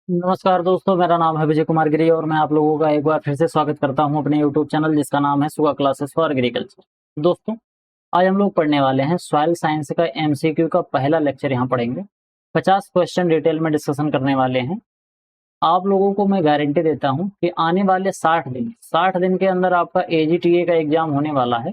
नमस्कार दोस्तों, मेरा नाम है विजय कुमार गिरी और मैं आप लोगों का एक बार फिर से स्वागत करता हूं अपने यूट्यूब चैनल जिसका नाम है सुगा क्लासेस फॉर एग्रीकल्चर। दोस्तों, आज हम लोग पढ़ने वाले हैं सॉइल साइंस का एमसीक्यू का पहला लेक्चर यहाँ पढ़ेंगे। 50 क्वेश्चन डिटेल में डिस्कशन करने वाले हैं। आप लोगों को मैं गारंटी देता हूँ कि आने वाले 60 दिन के अंदर आपका एजीटीए का एग्जाम होने वाला है।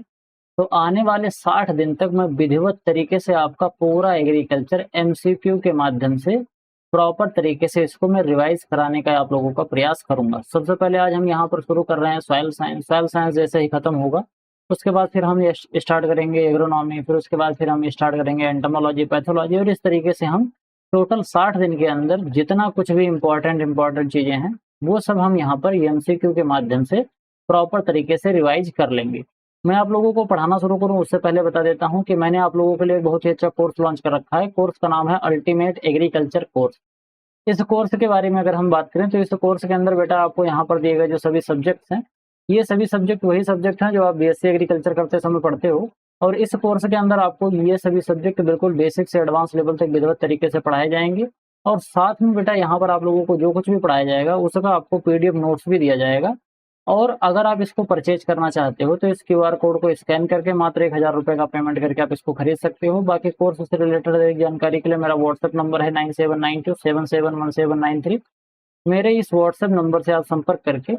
तो आने वाले 60 दिन तक मैं विधिवत तरीके से आपका पूरा एग्रीकल्चर एमसीक्यू के माध्यम से प्रॉपर तरीके से इसको मैं रिवाइज कराने का आप लोगों का प्रयास करूंगा। सबसे पहले आज हम यहाँ पर शुरू कर रहे हैं सॉइल साइंस। सॉइल साइंस जैसे ही खत्म होगा उसके बाद फिर हम ये स्टार्ट करेंगे एग्रोनॉमी, फिर उसके बाद फिर हम स्टार्ट करेंगे एंटोमोलॉजी, पैथोलॉजी, और इस तरीके से हम टोटल 60 दिन के अंदर जितना कुछ भी इंपॉर्टेंट चीजें हैं वो सब हम यहाँ पर एमसीक्यू के माध्यम से प्रॉपर तरीके से रिवाइज कर लेंगे। मैं आप लोगों को पढ़ाना शुरू करूं उससे पहले बता देता हूं कि मैंने आप लोगों के लिए एक बहुत ही अच्छा कोर्स लॉन्च कर रखा है। कोर्स का नाम है अल्टीमेट एग्रीकल्चर कोर्स। इस कोर्स के बारे में अगर हम बात करें तो इस कोर्स के अंदर बेटा आपको यहाँ पर दिए गए जो सभी सब्जेक्ट्स हैं, ये सभी सब्जेक्ट वही सब्जेक्ट हैं जो आप बीएससी एग्रीकल्चर करते समय पढ़ते हो। और इस कोर्स के अंदर आपको ये सभी सब्जेक्ट बिल्कुल बेसिक से एडवांस लेवल तक विधिवत तरीके से पढ़ाए जाएंगे। और साथ में बेटा यहाँ पर आप लोगों को जो कुछ भी पढ़ाया जाएगा उसका आपको पीडीएफ नोट्स भी दिया जाएगा। और अगर आप इसको परचेज करना चाहते हो तो इस क्यूआर कोड को स्कैन करके मात्र 1000 रुपये का पेमेंट करके आप इसको खरीद सकते हो। बाकी कोर्स से रिलेटेड जानकारी के लिए मेरा व्हाट्सएप नंबर है 9792771793। मेरे इस व्हाट्सएप नंबर से आप संपर्क करके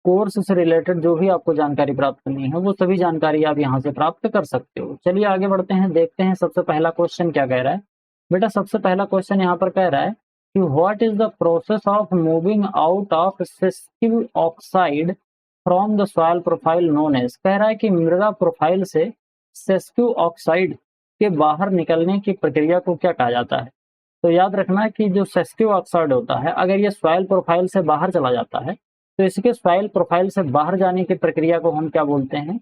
कोर्स से रिलेटेड जो भी आपको जानकारी प्राप्त करनी है वो सभी जानकारी आप यहाँ से प्राप्त कर सकते हो। चलिए आगे बढ़ते हैं, देखते हैं सबसे पहला क्वेश्चन क्या कह रहा है। बेटा सबसे पहला क्वेश्चन यहाँ पर कह रहा है कि what is the process of moving out of sesquioxide from the soil profile known as. कह रहा है कि मृदा प्रोफाइल से सेस्किव ऑक्साइड के बाहर निकलने की प्रक्रिया को क्या कहा जाता है। तो याद रखना कि जो सेस्किव ऑक्साइड होता है अगर ये सॉइल प्रोफाइल से बाहर चला जाता है तो इसके सॉइल प्रोफाइल से बाहर जाने की प्रक्रिया को हम क्या बोलते हैं।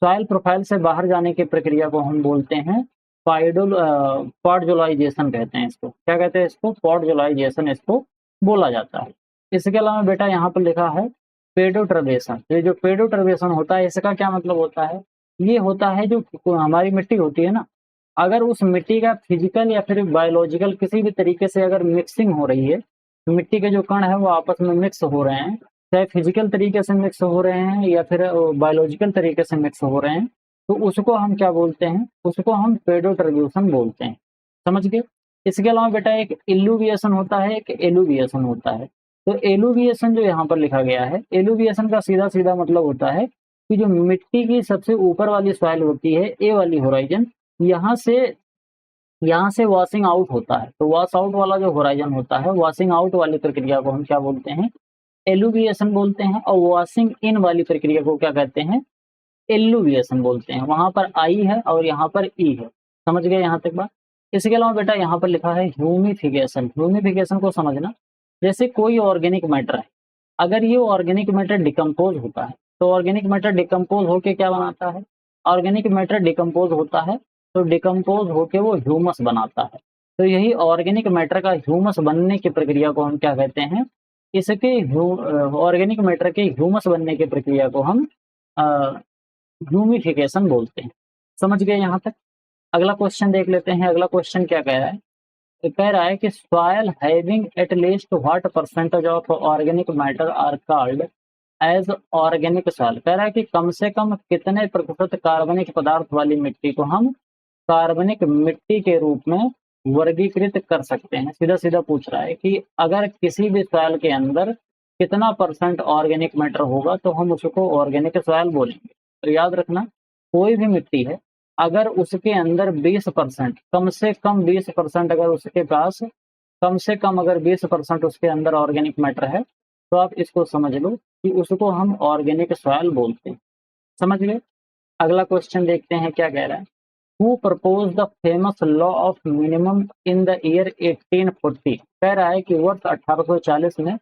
सॉइल प्रोफाइल से बाहर जाने की प्रक्रिया को हम बोलते हैं पॉडजोलाइजेशन कहते हैं इसको। क्या कहते हैं इसको? पॉडजोलाइजेशन इसको बोला जाता है। इसके अलावा बेटा यहाँ पर लिखा है पेडोटर्बेशन। ये जो पेडोटर्बेशन होता है इसका क्या मतलब होता है? ये होता है जो हमारी मिट्टी होती है ना, अगर उस मिट्टी का फिजिकल या फिर बायोलॉजिकल किसी भी तरीके से अगर मिक्सिंग हो रही है, मिट्टी के जो कण है वो आपस में मिक्स हो रहे हैं, चाहे फिजिकल तरीके से मिक्स हो रहे हैं या फिर बायोलॉजिकल तरीके से मिक्स हो रहे हैं, तो उसको हम क्या बोलते हैं? उसको हम पेडोटर्ब्यूशन बोलते हैं। समझ गए? इसके अलावा बेटा एक इल्यूविएशन होता है, एक एलुविएशन होता है। तो एलुविएशन जो यहाँ पर लिखा गया है, एलुविएशन का सीधा सीधा मतलब होता है कि जो मिट्टी की सबसे ऊपर वाली सॉइल होती है, ए वाली होराइजन, यहाँ से वॉशिंग आउट होता है। तो वॉश आउट वाला जो होराइजन होता है, वॉशिंग आउट वाली प्रक्रिया को हम क्या बोलते हैं? एलुविएशन बोलते हैं। और वॉशिंग इन वाली प्रक्रिया को क्या कहते हैं? एलुविएशन बोलते हैं। वहां पर आई है और यहाँ पर ई है। समझ गए यहाँ तक बात? इसके अलावा बेटा यहाँ पर लिखा है ह्यूमिफिकेशन। ह्यूमिफिकेशन को समझना, जैसे कोई ऑर्गेनिक मैटर है, अगर ये ऑर्गेनिक मैटर डिकम्पोज होता है तो ऑर्गेनिक मैटर डिकम्पोज होके क्या बनाता है? ऑर्गेनिक मैटर डिकम्पोज होता है तो डिकम्पोज होके वो ह्यूमस बनाता है। तो यही ऑर्गेनिक मैटर का ह्यूमस बनने की प्रक्रिया को हम क्या कहते हैं? इसके ऑर्गेनिक मैटर के ह्यूमस बनने की प्रक्रिया को हम ह्यूमिफिकेशन बोलते हैं। समझ गए यहाँ तक? अगला क्वेश्चन देख लेते हैं। अगला क्वेश्चन क्या कह रहा है? तो कह रहा है कि soil having at least what percentage of organic matter are called as organic soil. कह रहा है कि कम से कम कितने प्रतिशत कार्बनिक पदार्थ वाली मिट्टी को हम कार्बनिक मिट्टी के रूप में वर्गीकृत कर सकते हैं। सीधा सीधा पूछ रहा है कि अगर किसी भी सॉइल के अंदर कितना परसेंट ऑर्गेनिक मैटर होगा तो हम उसको ऑर्गेनिक सॉइल बोलेंगे। तो याद रखना, कोई भी मिट्टी है अगर उसके अंदर 20%, कम से कम 20% अगर उसके पास, कम से कम अगर 20% उसके अंदर ऑर्गेनिक मैटर है तो आप इसको समझ लो कि उसको हम ऑर्गेनिक सॉइल बोलते हैं। समझ गए? अगला क्वेश्चन देखते हैं क्या कह रहा है। Who propose the famous law of minimum in the year 1840। कह रहा है कि वर्ष 1840 में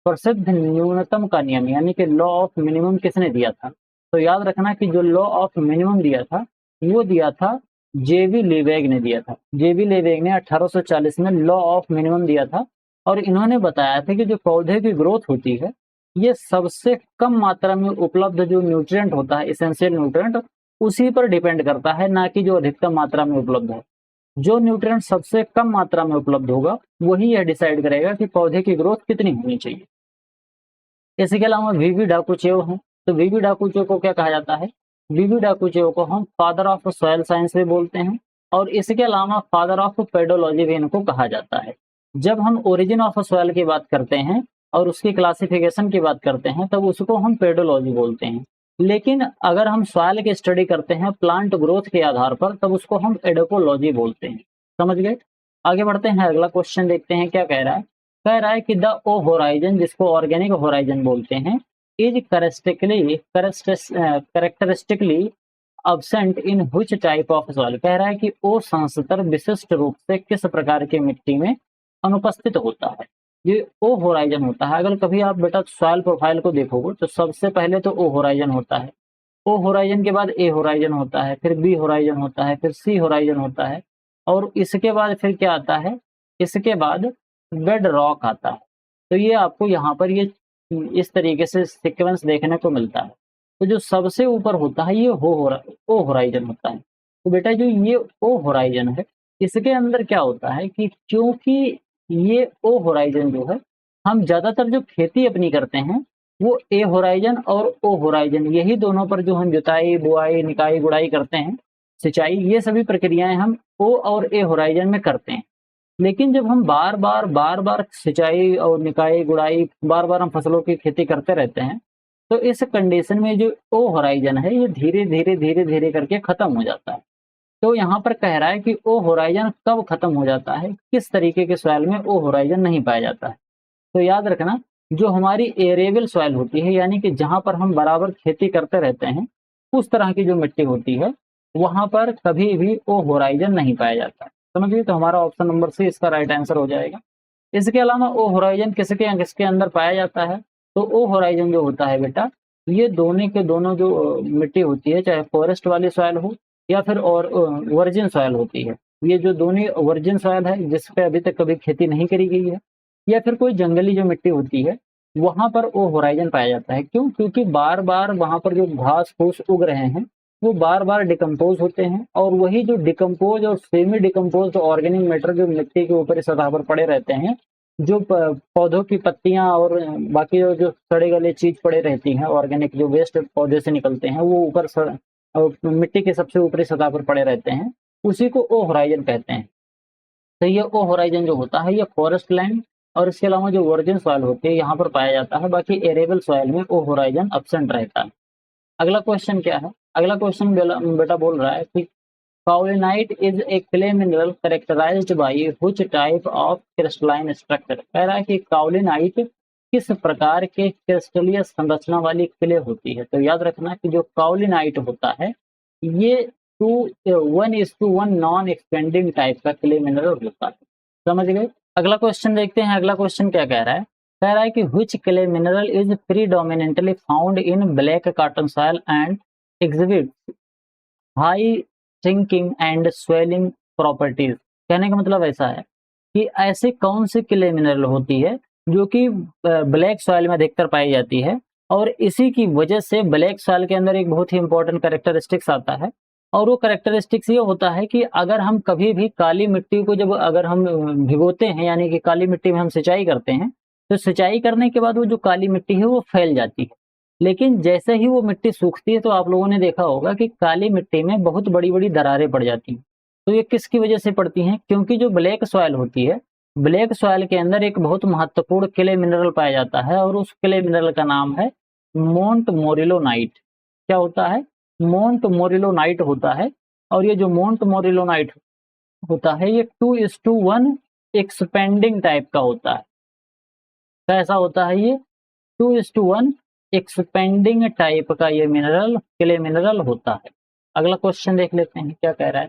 प्रसिद्ध न्यूनतम का नियम यानी कि लॉ ऑफ मिनिमम किसने दिया था? तो याद रखना कि जो लॉ ऑफ मिनिमम दिया था वो दिया था जेवी लेवेग ने दिया था। जेवी लेवेग ने 1840 में लॉ ऑफ मिनिमम दिया था और इन्होंने बताया था कि जो पौधे की ग्रोथ होती है ये सबसे कम मात्रा में उपलब्ध जो न्यूट्रिएंट होता है, एसेंशियल न्यूट्रिएंट, उसी पर डिपेंड करता है, ना कि जो अधिकतम मात्रा में उपलब्ध है। जो न्यूट्रिएंट सबसे कम मात्रा में उपलब्ध होगा वही यह डिसाइड करेगा कि पौधे की ग्रोथ कितनी होनी चाहिए। इसके अलावा वीवी डाकुचेव है, तो वीवी डाकुचेव को क्या कहा जाता है? वीवी डाकुचेव को हम फादर ऑफ सॉइल साइंस भी बोलते हैं, और इसके अलावा फादर ऑफ पेडोलॉजी भी इनको कहा जाता है। जब हम ओरिजिन ऑफ सॉइल की बात करते हैं और उसकी क्लासिफिकेशन की बात करते हैं तब उसको हम पेडोलॉजी बोलते हैं, लेकिन अगर हम सॉइल की स्टडी करते हैं प्लांट ग्रोथ के आधार पर तब उसको हम एडोपोलॉजी बोलते हैं। समझ गए? आगे बढ़ते हैं, अगला क्वेश्चन देखते हैं क्या कह रहा है। कह रहा है कि द ओ होराइजन, जिसको ऑर्गेनिक होराइजन बोलते हैं, is करेक्टरिस्टिकली absent in which type of soil. कह रहा है कि ओ संस्तर विशिष्ट रूप से किस प्रकार की मिट्टी में अनुपस्थित होता है। ये ओ होराइजन होता है। अगर कभी आप बेटा सॉइल प्रोफाइल को देखोगे तो सबसे पहले तो ओ होराइजन होता है, ओ होराइजन के बाद ए होराइजन होता है, फिर बी होराइजन होता है, फिर सी होराइजन होता है, और इसके बाद फिर क्या आता है? इसके बाद बेड रॉक आता है। तो ये आपको यहाँ पर ये इस तरीके से सीक्वेंस देखने को मिलता है। तो जो सबसे ऊपर होता है ये ओ होराइजन होता है। तो बेटा जो ये ओ होराइजन है इसके अंदर क्या होता है कि क्योंकि ये ओ होराइजन जो है, हम ज्यादातर जो खेती अपनी करते हैं वो ए होराइजन और ओ होराइजन, यही दोनों पर जो हम जुताई बुआई निकाई गुड़ाई करते हैं, सिंचाई, ये सभी प्रक्रियाएं हम ओ और ए होराइजन में करते हैं। लेकिन जब हम बार बार सिंचाई और निकाई गुड़ाई बार बार हम फसलों की खेती करते रहते हैं तो इस कंडीशन में जो ओ होराइजन है ये धीरे धीरे करके खत्म हो जाता है। तो यहाँ पर कह रहा है कि ओ होराइजन कब खत्म हो जाता है, किस तरीके के सॉइल में ओ होराइजन नहीं पाया जाता है। तो याद रखना, जो हमारी एरेबल सॉइल होती है यानी कि जहां पर हम बराबर खेती करते रहते हैं उस तरह की जो मिट्टी होती है वहां पर कभी भी ओ होराइजन नहीं पाया जाता है। समझिए, तो हमारा ऑप्शन नंबर सी इसका राइट आंसर हो जाएगा। इसके अलावा ओ होराइजन किसके अंदर पाया जाता है? तो ओ होराइजन जो होता है बेटा, ये दोनों के दोनों जो मिट्टी होती है, चाहे फॉरेस्ट वाली सॉइल हो या फिर और वर्जिन सॉइल होती है, ये जो दोनों वर्जिन सॉइल है जिस पे अभी तक कभी खेती नहीं करी गई है, या फिर कोई जंगली जो मिट्टी होती है वहां पर ओ होराइजन पाया जाता है। क्यों? क्योंकि बार बार वहां पर जो घास फूस उग रहे हैं वो बार बार डिकम्पोज होते हैं, और वही जो डिकम्पोज और सेमी डिकम्पोज ऑर्गेनिक मैटर जो मिट्टी के ऊपर सतह पर पड़े रहते हैं, जो पौधों की पत्तियां और बाकी जो सड़े गले चीज पड़े रहती हैं, ऑर्गेनिक जो वेस्ट पौधे से निकलते हैं वो ऊपर मिट्टी के सबसे ऊपरी सतह पर पड़े रहते हैं, उसी को ओ होराइजन कहते हैं। तो ये ओ होराइजन जो होता है ये फॉरेस्ट लैंड और इसके अलावा जो वर्जिन सॉइल होती है यहाँ पर पाया जाता है, बाकी एरेबल सॉइल में ओ होराइजन एब्सेंट रहता है। अगला क्वेश्चन क्या है? अगला क्वेश्चन बेटा बोल रहा है कि kaolinite is a clay mineral characterised by which type of crystalline structure. कह रहा है कि काओलिनाइट किस प्रकार के क्रिस्टलीय संरचना वाली क्ले होती है। तो याद रखना कि जो काओलिनाइट होता है ये 1:1 नॉन एक्सपेंडिंग टाइप का क्ले मिनरल होता है। समझ गए? अगला क्वेश्चन देखते हैं। अगला क्वेश्चन क्या कह रहा है? कह रहा है कि which clay mineral is predominantly found in black cotton soil and exhibits high sinking and swelling properties। कहने का मतलब ऐसा है कि ऐसी कौन सी क्ले मिनरल होती है जो कि ब्लैक सॉइल में अधिकतर पाई जाती है, और इसी की वजह से ब्लैक सॉइल के अंदर एक बहुत ही इंपॉर्टेंट कैरेक्टरिस्टिक्स आता है, और वो कैरेक्टरिस्टिक्स ये होता है कि अगर हम कभी भी काली मिट्टी को जब अगर हम भिगोते हैं यानी कि काली मिट्टी में हम सिंचाई करते हैं तो सिंचाई करने के बाद वो जो काली मिट्टी है वो फैल जाती है, लेकिन जैसे ही वो मिट्टी सूखती है तो आप लोगों ने देखा होगा कि काली मिट्टी में बहुत बड़ी बड़ी दरारें पड़ जाती हैं। तो ये किसकी वजह से पड़ती हैं? क्योंकि जो ब्लैक सॉइल होती है, ब्लैक सॉइल के अंदर एक बहुत महत्वपूर्ण क्ले मिनरल पाया जाता है और उस क्ले मिनरल का नाम है मोंट मोरिलोनाइट। क्या होता है? मोंट मोरिलोनाइट होता है। और ये जो मोंट मोरिलोनाइट होता है ये 2:1 एक्सपेंडिंग टाइप का होता है। कैसा होता है ये? 2:1 एक्सपेंडिंग टाइप का ये मिनरल क्ले मिनरल होता है। अगला क्वेश्चन देख लेते हैं क्या कह रहा है।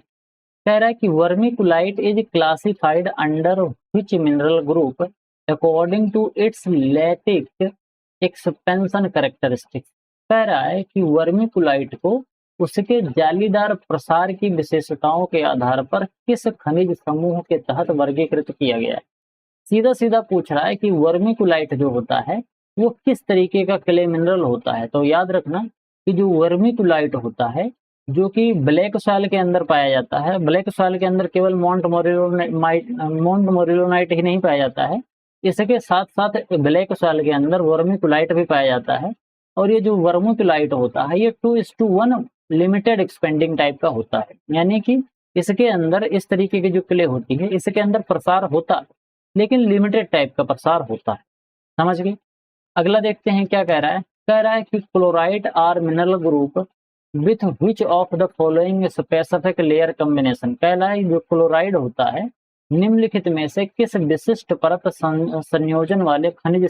कह रहा है कि vermiculite is classified under which mineral group according to its lattice expansion characteristics. कह रहा है कि वर्मिकुलाइट को उसके जालीदार प्रसार की विशेषताओं के आधार पर किस खनिज समूह के तहत वर्गीकृत किया गया है। सीधा सीधा पूछ रहा है कि वर्मिकुलाइट जो होता है वो किस तरीके का क्ले मिनरल होता है। तो याद रखना कि जो वर्मिकुलाइट होता है जो कि ब्लैक सॉइल के अंदर पाया जाता है। ब्लैक सॉइल के अंदर केवल मोंट मोरिलोनाइट ही नहीं पाया जाता है, इसके साथ साथ ब्लैक सॉइल के अंदर वर्मिकुलाइट भी पाया जाता है। और ये जो वर्मिकुलाइट होता है ये 2:1 लिमिटेड एक्सपेंडिंग टाइप का होता है, यानी कि इसके अंदर इस तरीके की जो क्ले होती है इसके अंदर प्रसार होता है, लेकिन लिमिटेड टाइप का प्रसार होता है। समझ गए। अगला देखते हैं क्या कह रहा है। कह रहा है कि chloride are mineral group with which of the following specific layer combination. कह रहा है जो क्लोराइड होता है निम्नलिखित में से किस विशिष्ट परत संयोजन वाले खनिज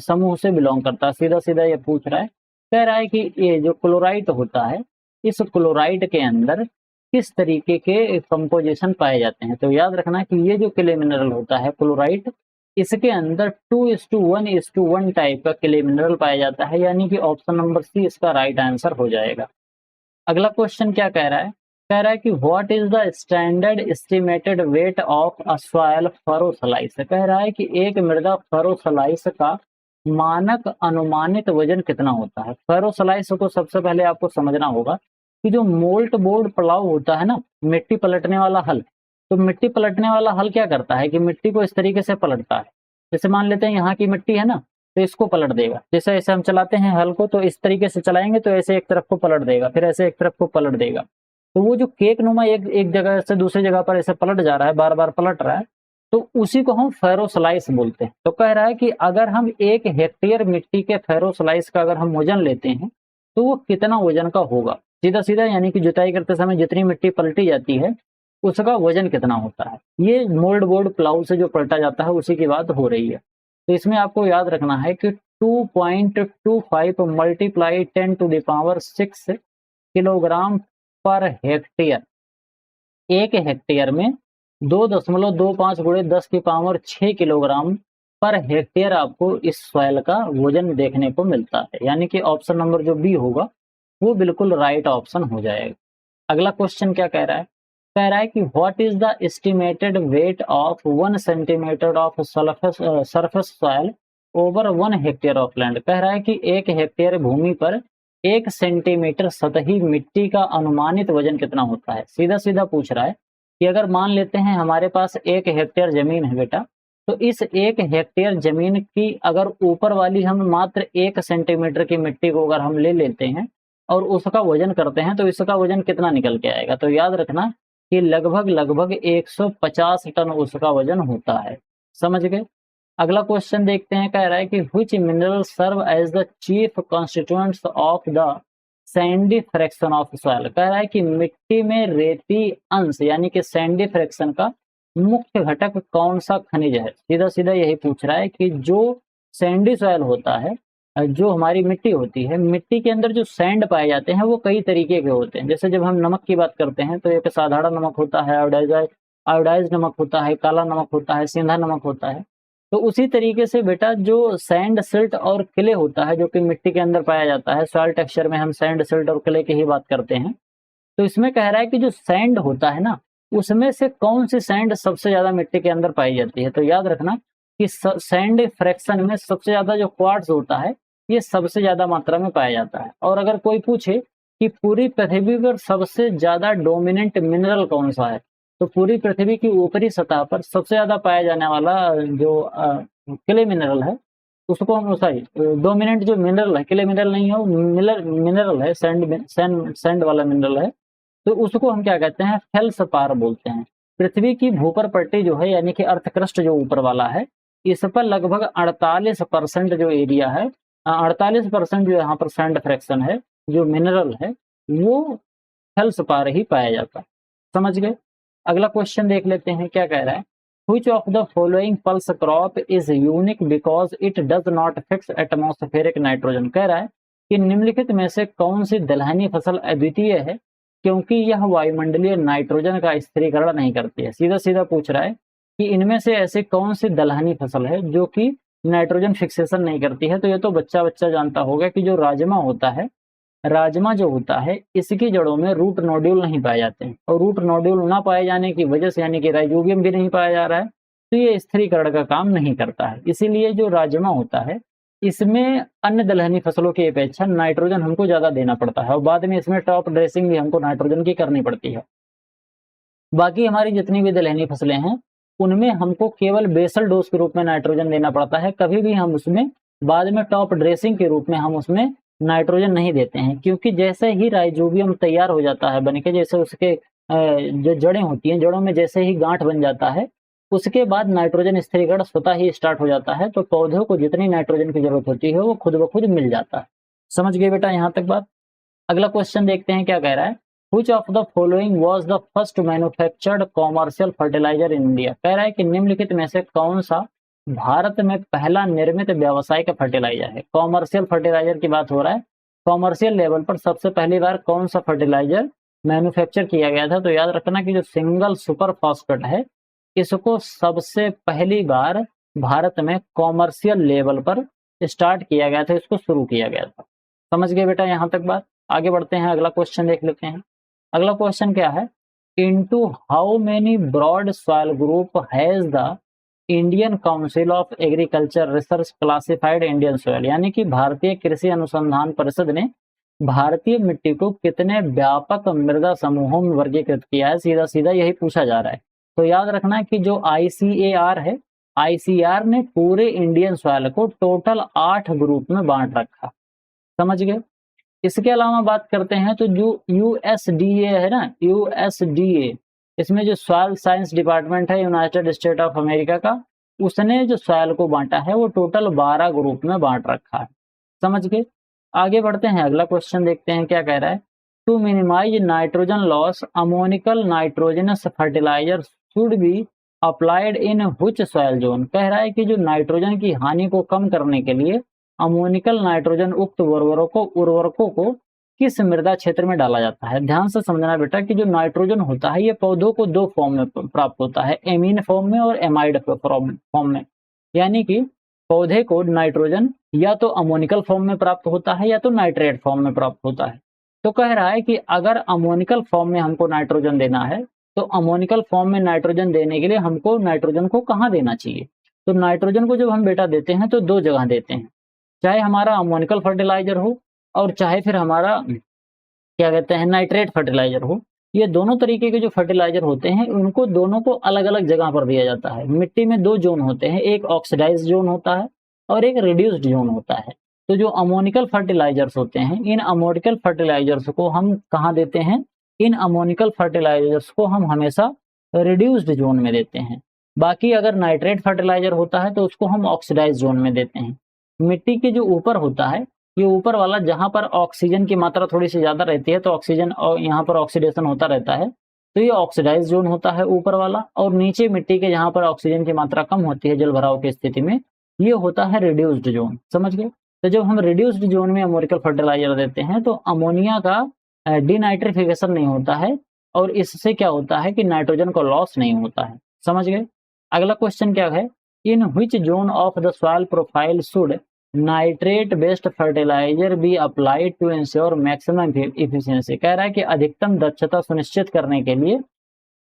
समूह से बिलोंग करता है। सीधा सीधा ये पूछ रहा है। कह रहा है कि ये जो क्लोराइड होता है इस क्लोराइड के अंदर किस तरीके के कंपोजिशन पाए जाते हैं। तो याद रखना कि ये जो क्ले मिनरल होता है क्लोराइड, इसके अंदर 2:1 टाइप का क्ले मिनरल पाया जाता है, यानी कि ऑप्शन नंबर सी इसका राइट आंसर हो जाएगा। अगला क्वेश्चन क्या कह रहा है। कह रहा है कि what is the standard estimated wait of a soil furrow slice. कह रहा है कि एक मृदा फरो स्लाइस का मानक अनुमानित वजन कितना होता है। फरो स्लाइस को सबसे पहले आपको समझना होगा कि जो मोल्ट बोर्ड प्लाव होता है ना, मिट्टी पलटने वाला हल, तो मिट्टी पलटने वाला हल क्या करता है कि मिट्टी को इस तरीके से पलटता है। जैसे मान लेते हैं यहाँ की मिट्टी है ना, तो इसको पलट देगा। जैसे ऐसे हम चलाते हैं हल को, तो इस तरीके से चलाएंगे तो ऐसे एक तरफ को पलट देगा, फिर ऐसे एक तरफ को पलट देगा। तो वो जो केक नुमा एक जगह से दूसरी जगह पर ऐसे पलट जा रहा है, बार बार पलट रहा है, तो उसी को हम फेरोस्लाइस बोलते हैं। तो कह रहा है कि अगर हम 1 हेक्टेयर मिट्टी के फेरोस्लाइस का अगर हम वजन लेते हैं तो वो कितना वजन का होगा। सीधा सीधा यानी कि जुताई करते समय जितनी मिट्टी पलटी जाती है उसका वजन कितना होता है। ये मोल्ड बोर्ड प्लाऊ से जो पलटा जाता है उसी की बात हो रही है। तो इसमें आपको याद रखना है कि 2.25 multiply 10⁶ kilogram per hectare. 1 hectare में 2.25 गुणे 10⁻6 किलोग्राम पर हेक्टेयर आपको इस सॉइल का वजन देखने को मिलता है, यानी कि ऑप्शन नंबर जो बी होगा वो बिल्कुल राइट ऑप्शन हो जाएगा। अगला क्वेश्चन क्या कह रहा है। कह रहा है कि what is the estimated weight of 1 centimetre of surface soil over 1 hectare of land. कह रहा है कि 1 हेक्टेयर भूमि पर 1 सेंटीमीटर सतही मिट्टी का अनुमानित वजन कितना होता है। सीधा सीधा पूछ रहा है कि अगर मान लेते हैं हमारे पास 1 हेक्टेयर जमीन है बेटा, तो इस 1 हेक्टेयर जमीन की अगर ऊपर वाली हम मात्र 1 सेंटीमीटर की मिट्टी को अगर हम ले लेते हैं और उसका वजन करते हैं तो इसका वजन कितना निकल के आएगा। तो याद रखना कि लगभग 150 टन उसका वजन होता है। समझ गए। अगला क्वेश्चन देखते हैं। कह रहा है कि which mineral serve as the chief constituents of the sandy fraction of soil. कह रहा है कि मिट्टी में रेती अंश यानी कि सैंडी फ्रैक्शन का मुख्य घटक कौन सा खनिज है। सीधा सीधा यही पूछ रहा है कि जो सैंडी सॉइल होता है, जो हमारी मिट्टी होती है, मिट्टी के अंदर जो सैंड पाए जाते हैं वो कई तरीके के होते हैं। जैसे जब हम नमक की बात करते हैं तो एक साधारण नमक होता है, आयोडाइज नमक होता है, काला नमक होता है, सेंधा नमक होता है। तो उसी तरीके से बेटा जो सैंड सिल्ट और क्ले होता है जो कि मिट्टी के अंदर पाया जाता है, सॉइल टेक्सचर में हम सैंड सिल्ट और क्ले की ही बात करते हैं। तो इसमें कह रहा है कि जो सैंड होता है ना, उसमें से कौन सी सैंड सबसे ज्यादा मिट्टी के अंदर पाई जाती है। तो याद रखना कि सैंड फ्रैक्शन में सबसे ज्यादा जो क्वार्ट्ज होता है ये सबसे ज्यादा मात्रा में पाया जाता है। और अगर कोई पूछे कि पूरी पृथ्वी पर सबसे ज्यादा डोमिनेंट मिनरल कौन सा है, तो पूरी पृथ्वी की ऊपरी सतह पर सबसे ज्यादा पाया जाने वाला जो क्ले मिनरल है उसको हम सॉरी डोमिनेंट जो मिनरल है, क्ले मिनरल नहीं है, वो मिनरल है, सैंड वाला मिनरल है, तो उसको हम क्या कहते हैं, फेल्सपार बोलते हैं। पृथ्वी की भूपर पट्टी जो है यानी कि अर्थ क्रस्ट जो ऊपर वाला है, इस पर लगभग 48% जो एरिया है, 48% जो यहाँ पर सैंड फ्रैक्शन है, जो मिनरल है वो फेल्सपार ही पाया जाता है। समझ गए। अगला क्वेश्चन देख लेते हैं क्या कह रहा है। Which of the following pulse crop is unique because it does not fix atmospheric nitrogen। कह रहा है कि निम्नलिखित में से कौन सी दलहनी फसल अद्वितीय है क्योंकि यह वायुमंडलीय नाइट्रोजन का स्थिरीकरण नहीं करती है। सीधा सीधा पूछ रहा है कि इनमें से ऐसी कौन सी दलहनी फसल है जो कि नाइट्रोजन फिक्सेशन नहीं करती है। तो ये तो बच्चा बच्चा जानता होगा कि जो राजमा होता है, राजमा जो होता है इसकी जड़ों में रूट नोड्यूल नहीं पाए जाते हैं, और रूट नोड्यूल ना पाए जाने की वजह से यानी कि राइजोबियम भी नहीं पाया जा रहा है, तो ये स्थिरीकरण का काम नहीं करता है। इसीलिए जो राजमा होता है इसमें अन्य दलहनी फसलों की अपेक्षा नाइट्रोजन हमको ज़्यादा देना पड़ता है और बाद में इसमें टॉप ड्रेसिंग भी हमको नाइट्रोजन की करनी पड़ती है। बाकी हमारी जितनी भी दलहनी फसलें हैं, उनमें हमको केवल बेसल डोज़ के रूप में नाइट्रोजन देना पड़ता है, कभी भी हम उसमें बाद में टॉप ड्रेसिंग के रूप में हम उसमें नाइट्रोजन नहीं देते हैं, क्योंकि जैसे ही राइज़ोबियम तैयार हो जाता है बन के, जैसे उसके जो जड़ें होती हैं, जड़ों में जैसे ही गांठ बन जाता है, उसके बाद नाइट्रोजन स्थिरीकरण स्वतः ही स्टार्ट हो जाता है, तो पौधों को जितनी नाइट्रोजन की जरूरत होती है वो खुद ब खुद मिल जाता है। समझ गए बेटा यहाँ तक बात? अगला क्वेश्चन देखते हैं क्या कह रहा है। Which of the following was the first manufactured commercial fertilizer in India? कह रहा है कि निम्नलिखित में से कौन सा भारत में पहला निर्मित व्यावसायिक फर्टिलाइजर है। कॉमर्शियल फर्टिलाइजर की बात हो रहा है। कॉमर्शियल लेवल पर सबसे पहली बार कौन सा फर्टिलाइजर मैन्युफैक्चर किया गया था? तो याद रखना कि जो सिंगल सुपर फॉस्फेट है, इसको सबसे पहली बार भारत में कॉमर्शियल लेवल पर स्टार्ट किया गया था, इसको शुरू किया गया था। समझ गए बेटा यहाँ तक बात? आगे बढ़ते हैं, अगला क्वेश्चन देख लेते हैं। अगला क्वेश्चन क्या है? Into how many broad soil group has the Indian Council of Agriculture Research classified Indian soil, यानी कि भारतीय कृषि अनुसंधान परिषद ने भारतीय मिट्टी को कितने व्यापक मृदा समूहों में वर्गीकृत किया है? सीधा सीधा यही पूछा जा रहा है। तो याद रखना कि जो ICAR है, ICAR ने पूरे इंडियन सॉइल को टोटल 8 ग्रुप में बांट रखा। समझ गए? इसके अलावा बात करते हैं तो जो USDA है ना, USDA, इसमें जो सॉइल साइंस डिपार्टमेंट है यूनाइटेड स्टेट ऑफ अमेरिका का, उसने जो सॉइल को बांटा है वो टोटल 12 ग्रुप में बांट रखा है। समझ गए? आगे बढ़ते हैं, अगला क्वेश्चन देखते हैं क्या कह रहा है। To minimise nitrogen loss ammoniacal nitrogenous fertiliser should be applied in which soil zone. कह रहा है कि जो नाइट्रोजन की हानि को कम करने के लिए अमोनिकल नाइट्रोजन उक्त उर्वरकों को किस मृदा क्षेत्र में डाला जाता है? ध्यान से समझना बेटा कि जो नाइट्रोजन होता है ये पौधों को दो फॉर्म में प्राप्त होता है, एमीन फॉर्म में और एमाइड फॉर्म में। यानी कि पौधे को नाइट्रोजन या तो अमोनिकल फॉर्म में प्राप्त होता है या तो नाइट्रेट फॉर्म में प्राप्त होता है। तो कह रहा है कि अगर अमोनिकल फॉर्म में हमको नाइट्रोजन देना है, तो अमोनिकल फॉर्म में नाइट्रोजन देने के लिए हमको नाइट्रोजन को कहाँ देना चाहिए? तो नाइट्रोजन को जब हम बेटा देते हैं तो दो जगह देते हैं, चाहे हमारा अमोनिकल फर्टिलाइजर हो और चाहे फिर हमारा क्या कहते हैं नाइट्रेट फर्टिलाइजर हो। ये दोनों तरीके के जो फर्टिलाइजर होते हैं उनको दोनों को अलग अलग जगह पर दिया जाता है। मिट्टी में दो जोन होते हैं, एक ऑक्सीडाइज जोन होता है और एक रिड्यूस्ड जोन होता है। तो जो अमोनिकल फर्टिलाइजर्स होते हैं, इन अमोनिकल फर्टिलाइजर्स को हम कहाँ देते हैं? इन अमोनिकल फर्टिलाइजर्स को हम हमेशा रिड्यूस्ड जोन में देते हैं। बाकी अगर नाइट्रेट फर्टिलाइजर होता है तो उसको हम ऑक्सीडाइज जोन में देते हैं। मिट्टी के जो ऊपर होता है, ये ऊपर वाला जहाँ पर ऑक्सीजन की मात्रा थोड़ी सी ज़्यादा रहती है तो ऑक्सीजन और यहाँ पर ऑक्सीडेशन होता रहता है, तो ये ऑक्सीडाइज जोन होता है ऊपर वाला। और नीचे मिट्टी के जहाँ पर ऑक्सीजन की मात्रा कम होती है जल भराव की स्थिति में, ये होता है रिड्यूस्ड जोन। समझ गए? तो जब हम रिड्यूस्ड जोन में अमोनिकल फर्टिलाइजर देते हैं तो अमोनिया का डिनाइट्रिफिकेशन नहीं होता है और इससे क्या होता है कि नाइट्रोजन का लॉस नहीं होता है। समझ गए? अगला क्वेश्चन क्या है? In which zone of the soil profile should nitrate based fertiliser be applied to ensure maximum efficiency. कह रहा है कि अधिकतम दक्षता सुनिश्चित करने के लिए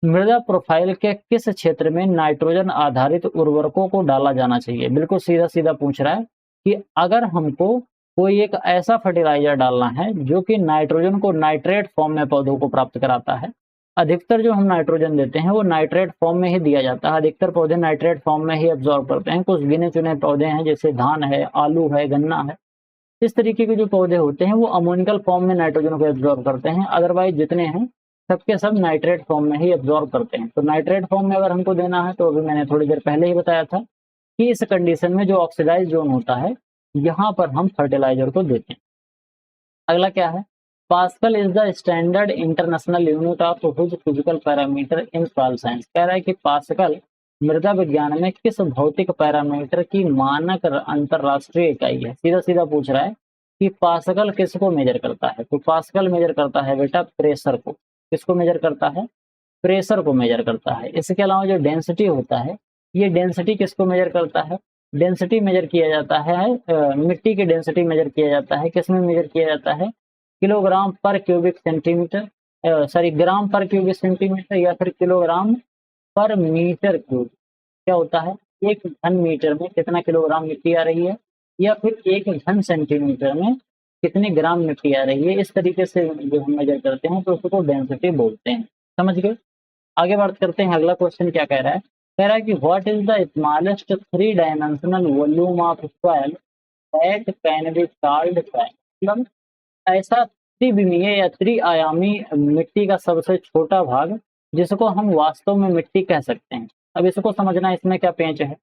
मृदा प्रोफाइल के किस क्षेत्र में नाइट्रोजन आधारित उर्वरकों को डाला जाना चाहिए? बिल्कुल सीधा सीधा पूछ रहा है कि अगर हमको कोई एक ऐसा फर्टिलाइजर डालना है जो कि नाइट्रोजन को नाइट्रेट फॉर्म में पौधों को प्राप्त कराता है। अधिकतर जो हम नाइट्रोजन देते हैं वो नाइट्रेट फॉर्म में ही दिया जाता है, अधिकतर पौधे नाइट्रेट फॉर्म में ही एब्जॉर्ब करते हैं। कुछ गिने चुने पौधे हैं जैसे धान है, आलू है, गन्ना है, इस तरीके के जो पौधे होते हैं वो अमोनिकल फॉर्म में नाइट्रोजन को एब्जॉर्ब करते हैं। अदरवाइज जितने हैं सबके सब नाइट्रेट फॉर्म में ही एब्जॉर्ब करते हैं। तो नाइट्रेट फॉर्म में अगर हमको देना है तो अभी मैंने थोड़ी देर पहले ही बताया था कि इस कंडीशन में जो ऑक्सीडाइज जोन होता है यहाँ पर हम फर्टिलाइजर को देते हैं। अगला क्या है? Pascal is the standard international unit of which physical parameter in soil science. कह रहा है कि पास्कल मृदा विज्ञान में किस भौतिक पैरामीटर की मानक अंतरराष्ट्रीय इकाई है? सीधा सीधा पूछ रहा है कि पास्कल किसको मेजर करता है? तो पास्कल मेजर करता है बेटा प्रेशर को। किसको मेजर करता है? प्रेशर को मेजर करता है। इसके अलावा जो डेंसिटी होता है, ये डेंसिटी किसको मेजर करता है? डेंसिटी मेजर किया जाता है मिट्टी की डेंसिटी मेजर किया जाता है। किसमें मेजर किया जाता है? किलोग्राम पर क्यूबिक सेंटीमीटर, सॉरी ग्राम पर क्यूबिक सेंटीमीटर या फिर किलोग्राम पर मीटर क्यूब। क्या होता है? एक घन मीटर में कितना किलोग्राम मिट्टी आ रही है? या फिर 1 घन सेंटीमीटर में कितने ग्राम मिट्टी आ रही है, इस तरीके से जो हम मेजर करते हैं तो उसको डेंसिटी बोलते हैं। समझ गए? आगे बात करते हैं, अगला क्वेश्चन क्या कह रहा है? कह रहा है कि what is the smallest 3 dimensional volume of soil that can be solved by, मतलब ऐसा त्रिविमीय या त्रिआयामी मिट्टी का सबसे छोटा भाग जिसको हम वास्तव में मिट्टी कह सकते हैं। अब इसको समझना, इसमें क्या पेंच है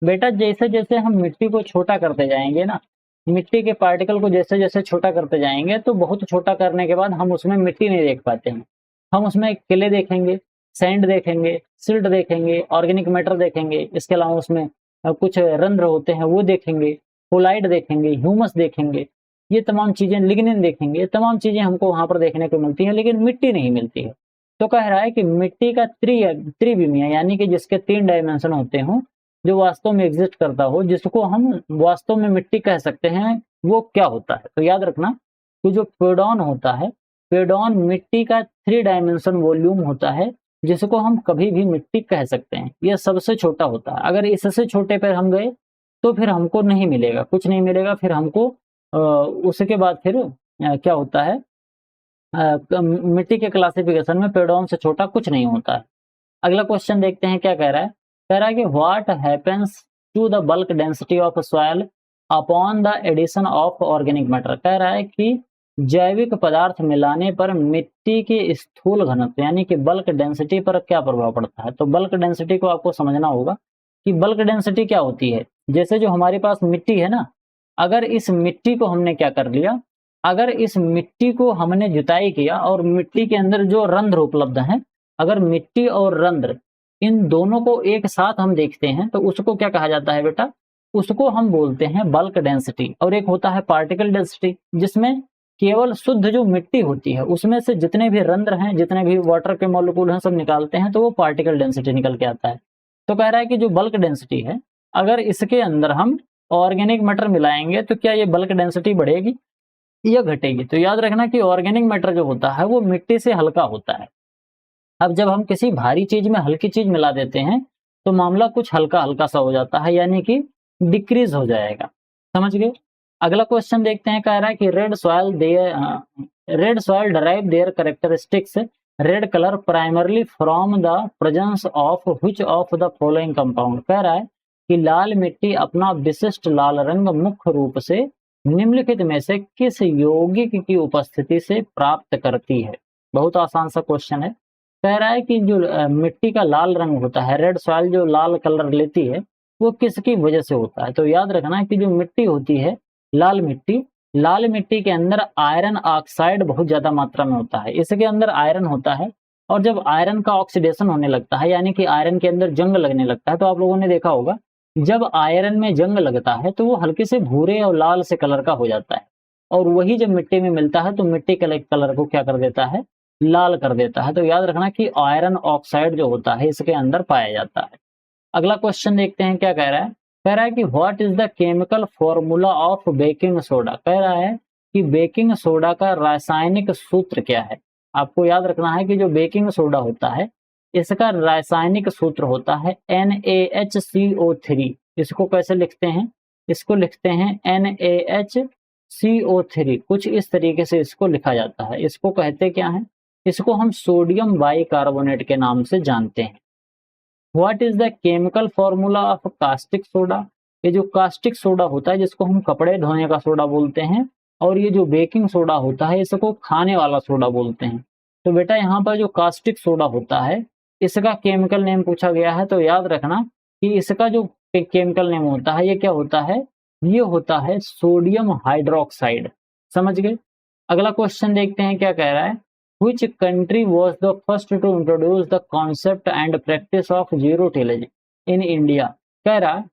बेटा, जैसे जैसे हम मिट्टी को छोटा करते जाएंगे ना, मिट्टी के पार्टिकल को जैसे जैसे छोटा करते जाएंगे तो बहुत छोटा करने के बाद हम उसमें मिट्टी नहीं देख पाते हैं। हम उसमें किले देखेंगे, सैंड देखेंगे, सिल्ट देखेंगे, ऑर्गेनिक मैटर देखेंगे, इसके अलावा उसमें कुछ रंध्र होते हैं वो देखेंगे, कोलाइड देखेंगे, ह्यूमस देखेंगे, ये तमाम चीजें, लिग्निन देखेंगे, ये तमाम चीजें हमको वहां पर देखने को मिलती है, लेकिन मिट्टी नहीं मिलती है। तो कह रहा है कि मिट्टी का त्रिविमीय यानी कि जिसके 3 डायमेंशन होते हों, जो वास्तव में एग्जिस्ट करता हो, जिसको हम वास्तव में मिट्टी कह सकते हैं, वो क्या होता है? तो याद रखना कि जो पेडॉन होता है, पेडॉन मिट्टी का 3 डायमेंशन वॉल्यूम होता है जिसको हम कभी भी मिट्टी कह सकते हैं। यह सबसे छोटा होता है। अगर इससे छोटे पर हम गए तो फिर हमको नहीं मिलेगा, कुछ नहीं मिलेगा। फिर हमको उसके बाद फिर क्या होता है, मिट्टी के क्लासिफिकेशन में पेडॉन से छोटा कुछ नहीं होता है। अगला क्वेश्चन देखते हैं क्या कह रहा है। कह रहा है कि what happens to the bulk density of soil upon the addition of organic matter. कह रहा है कि जैविक पदार्थ मिलाने पर मिट्टी के स्थूल घनत्व यानी कि बल्क डेंसिटी पर क्या प्रभाव पड़ता है। तो बल्क डेंसिटी को आपको समझना होगा कि बल्क डेंसिटी क्या होती है। जैसे जो हमारे पास मिट्टी है ना, अगर इस मिट्टी को हमने क्या कर लिया, अगर इस मिट्टी को हमने जुताई किया और मिट्टी के अंदर जो रंध्र उपलब्ध हैं, अगर मिट्टी और रंध्र इन दोनों को एक साथ हम देखते हैं तो उसको क्या कहा जाता है बेटा, उसको हम बोलते हैं बल्क डेंसिटी। और एक होता है पार्टिकल डेंसिटी, जिसमें केवल शुद्ध जो मिट्टी होती है उसमें से जितने भी रंध्र हैं, जितने भी वाटर के मॉलिक्यूल हैं, सब निकालते हैं तो वो पार्टिकल डेंसिटी निकल के आता है। तो कह रहा है कि जो बल्क डेंसिटी है, अगर इसके अंदर हम ऑर्गेनिक मैटर मिलाएंगे तो क्या ये बल्क डेंसिटी बढ़ेगी या घटेगी। तो याद रखना कि ऑर्गेनिक मैटर जो होता है वो मिट्टी से हल्का होता है। अब जब हम किसी भारी चीज में हल्की चीज मिला देते हैं तो मामला कुछ हल्का हल्का सा हो जाता है, यानी कि डिक्रीज हो जाएगा। समझ गए? अगला क्वेश्चन देखते हैं। कह रहा है कि red soil derive there characteristics red colour primarily from the presence of which of the following compound. कह रहा है कि लाल मिट्टी अपना विशिष्ट लाल रंग मुख्य रूप से निम्नलिखित में से किस यौगिक की उपस्थिति से प्राप्त करती है। बहुत आसान सा क्वेश्चन है। कह रहा है कि जो मिट्टी का लाल रंग होता है, रेड सॉइल जो लाल कलर लेती है, वो किसकी वजह से होता है। तो याद रखना कि जो मिट्टी होती है, लाल मिट्टी के अंदर आयरन ऑक्साइड बहुत ज्यादा मात्रा में होता है। इसके अंदर आयरन होता है और जब आयरन का ऑक्सीडेशन होने लगता है, यानी कि आयरन के अंदर जंग लगने लगता है, तो आप लोगों ने देखा होगा जब आयरन में जंग लगता है तो वो हल्के से भूरे और लाल से कलर का हो जाता है, और वही जब मिट्टी में मिलता है तो मिट्टी के कलर को क्या कर देता है, लाल कर देता है। तो याद रखना कि आयरन ऑक्साइड जो होता है इसके अंदर पाया जाता है। अगला क्वेश्चन देखते हैं क्या कह रहा है। कह रहा है कि what is the chemical formula of baking soda. कह रहा है कि बेकिंग सोडा का रासायनिक सूत्र क्या है। आपको याद रखना है कि जो बेकिंग सोडा होता है इसका रासायनिक सूत्र होता है NaHCO3। इसको कैसे लिखते हैं, इसको लिखते हैं NaHCO3। कुछ इस तरीके से इसको लिखा जाता है। इसको कहते क्या है, इसको हम सोडियम बाइकार्बोनेट के नाम से जानते हैं। What is the chemical formula of caustic soda. ये जो कास्टिक सोडा होता है जिसको हम कपड़े धोने का सोडा बोलते हैं, और ये जो बेकिंग सोडा होता है इसको खाने वाला सोडा बोलते हैं। तो बेटा यहाँ पर जो कास्टिक सोडा होता है इसका केमिकल नेम पूछा गया है, तो याद रखना कि इसका जो केमिकल नेम होता है ये क्या होता है, ये होता है सोडियम हाइड्रोक्साइड। समझ गए? अगला क्वेश्चन देखते हैं क्या कह रहा है। Which country was the first to introduce the concept and practice of zero tillage in India। कह रहा है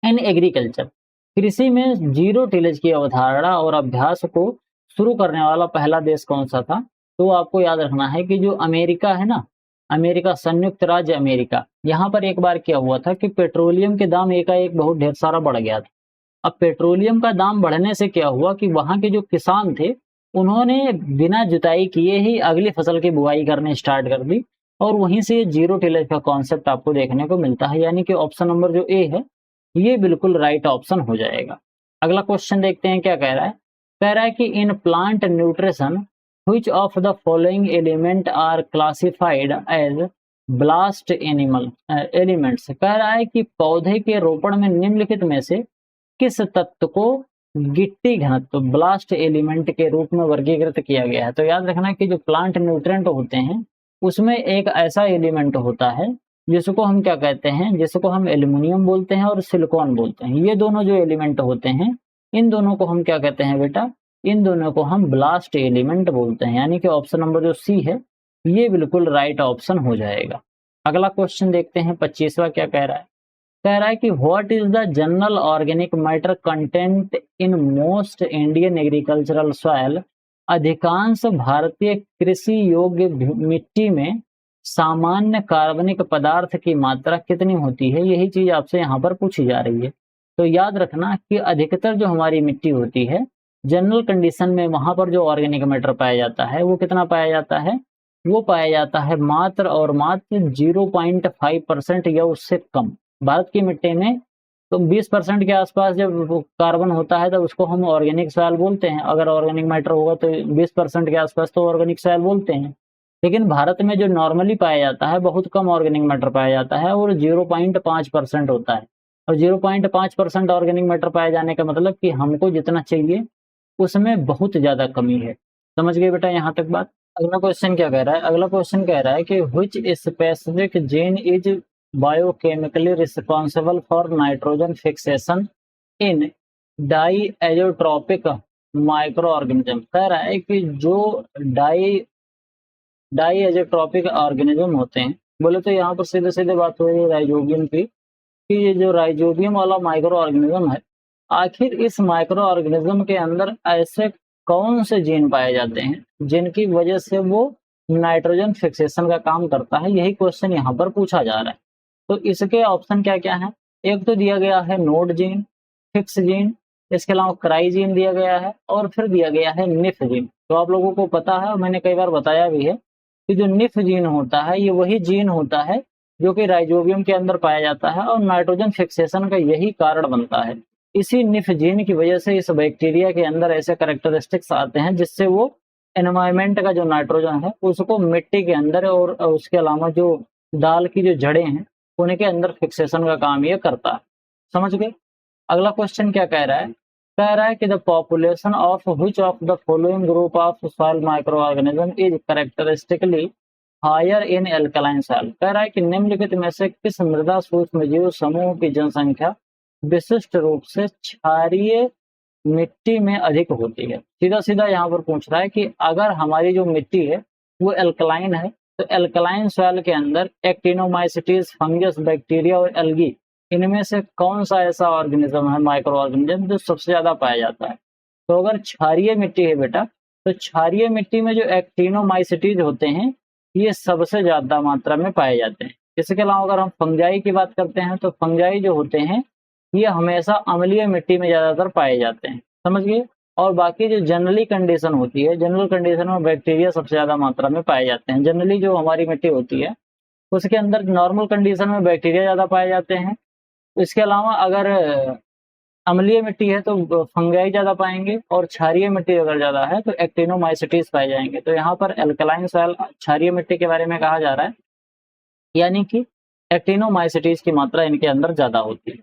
इन एग्रीकल्चर, कृषि में जीरो टिलेज की अवधारणा और अभ्यास को शुरू करने वाला पहला देश कौन सा था। तो आपको याद रखना है कि जो अमेरिका है ना, अमेरिका, संयुक्त राज्य अमेरिका, यहाँ पर एक बार क्या हुआ था कि पेट्रोलियम के दाम एकाएक बहुत ढेर सारा बढ़ गया था। अब पेट्रोलियम का दाम बढ़ने से क्या हुआ कि वहां के जो किसान थे उन्होंने बिना जुताई किए ही अगली फसल की बुआई करने स्टार्ट कर दी, और वहीं से जीरो टिलेज का कॉन्सेप्ट आपको देखने को मिलता है। यानी कि ऑप्शन नंबर जो ए है ये बिल्कुल राइट ऑप्शन हो जाएगा। अगला क्वेश्चन देखते हैं क्या कह रहा है। कह रहा है कि in plant nutrition which of the following element are classified as blast elements. कह रहा है कि पौधे के रोपण में निम्नलिखित में से किस तत्व को गिट्टी घनत्व ब्लास्ट एलिमेंट के रूप में वर्गीकृत किया गया है। तो याद रखना कि जो प्लांट न्यूट्रिएंट होते हैं उसमें एक ऐसा एलिमेंट होता है जिसको हम क्या कहते हैं, जिसको हम एल्युमिनियम बोलते हैं और सिलिकॉन बोलते हैं। ये दोनों जो एलिमेंट होते हैं इन दोनों को हम क्या कहते हैं बेटा, इन दोनों को हम ब्लास्ट एलिमेंट बोलते हैं। यानी कि ऑप्शन नंबर जो सी है ये बिल्कुल राइट ऑप्शन हो जाएगा। अगला क्वेश्चन देखते हैं 25वां क्या कह रहा है। कह रहा है कि what is the general organic matter content in most Indian agricultural soil. अधिकांश भारतीय कृषि योग्य मिट्टी में सामान्य कार्बनिक पदार्थ की मात्रा कितनी होती है, यही चीज आपसे यहाँ पर पूछी जा रही है। तो याद रखना कि अधिकतर जो हमारी मिट्टी होती है जनरल कंडीशन में वहां पर जो ऑर्गेनिक मैटर पाया जाता है वो कितना पाया जाता है, वो पाया जाता है मात्र और मात्र 0.5% या उससे कम। भारत की मिट्टी में तो 20% के आसपास जब कार्बन होता है तब उसको हम ऑर्गेनिक सॉइल बोलते हैं। अगर ऑर्गेनिक मैटर होगा तो 20% के आसपास तो ऑर्गेनिक सॉइल बोलते हैं। लेकिन भारत में जो नॉर्मली पाया जाता है बहुत कम ऑर्गेनिक मैटर पाया जाता है और 0.5% होता है। और 0.5% ऑर्गेनिक मैटर पाए जाने का मतलब कि हमको जितना चाहिए उसमें बहुत ज्यादा कमी है। समझ गए बेटा यहाँ तक बात। अगला क्वेश्चन क्या कह रहा है। अगला क्वेश्चन कह रहा है कि which specific gene is biochemically responsible for nitrogen fixation in diazotrophic micro organism. कह रहा है कि जो डाइएजोट्रॉपिक ऑर्गेनिज्म होते हैं, बोले तो यहाँ पर सीधे सीधे बात हो रही है राइजोबियम की, कि ये जो राइजोबियम वाला माइक्रो ऑर्गेनिज्म है, आखिर इस माइक्रो ऑर्गेनिज्म के अंदर ऐसे कौन से जीन पाए जाते हैं जिनकी वजह से वो नाइट्रोजन फिक्सेशन का काम करता है। यही क्वेश्चन यहाँ पर पूछा जा रहा है। तो इसके ऑप्शन क्या क्या है। एक तो दिया गया है नोड जीन, फिक्स जीन, इसके अलावा क्राई जीन दिया गया है और फिर दिया गया है निफ जीन। तो आप लोगों को पता है और मैंने कई बार बताया भी है कि जो निफ जीन होता है ये वही जीन होता है जो कि राइजोबियम के अंदर पाया जाता है और नाइट्रोजन फिक्सेशन का यही कारण बनता है। इसी निफ जीन की वजह से इस बैक्टीरिया के अंदर ऐसे कैरेक्टरिस्टिक्स आते हैं जिससे वो एनवायरमेंट का जो नाइट्रोजन है उसको मिट्टी के अंदर और उसके अलावा जो दाल की जो जड़ें हैं उनके अंदर फिक्सेशन का काम ये करता है। समझ गए। अगला क्वेश्चन क्या कह रहा है। कह रहा है कि the population of which of the following group of soil micro organism is characteristically higher in alkaline soil. कह रहा है कि निम्नलिखित में से किस मृदा सूक्ष्मजीव समूह की जनसंख्या विशिष्ट रूप से क्षारीय मिट्टी में अधिक होती है। सीधा सीधा यहाँ पर पूछ रहा है कि अगर हमारी जो मिट्टी है वो एल्कलाइन है तो एल्कलाइन सॉइल के अंदर एक्टिनोमाइसिटीज, फंगस, बैक्टीरिया और एल्गी इनमें से कौन सा ऐसा ऑर्गेनिज्म है, माइक्रो ऑर्गेनिज्म, जो सबसे ज्यादा पाया जाता है। तो अगर क्षारीय मिट्टी है बेटा तो क्षारीय मिट्टी में जो एक्टिनोमाइसिटीज होते हैं ये सबसे ज्यादा मात्रा में पाए जाते हैं। इसके अलावा अगर हम फंजाई की बात करते हैं तो फंजाई जो होते हैं ये हमेशा अम्लीय मिट्टी में ज्यादातर पाए जाते हैं। समझ गए। और बाकी जो जनरली कंडीशन होती है, जनरल कंडीशन में बैक्टीरिया सबसे ज्यादा मात्रा में पाए जाते हैं। जनरली जो हमारी मिट्टी होती है उसके अंदर नॉर्मल कंडीशन में बैक्टीरिया ज्यादा पाए जाते हैं। इसके अलावा अगर अम्लीय मिट्टी है तो फंगाई ज्यादा पाएंगे और क्षारीय मिट्टी अगर ज्यादा है तो एक्टिनोमाइसिटीज पाए जाएंगे। तो यहाँ पर एल्कलाइन सॉइल क्षारीय मिट्टी के बारे में कहा जा रहा है, यानी कि एक्टिनोमाइसिटीज की मात्रा इनके अंदर ज्यादा होती है।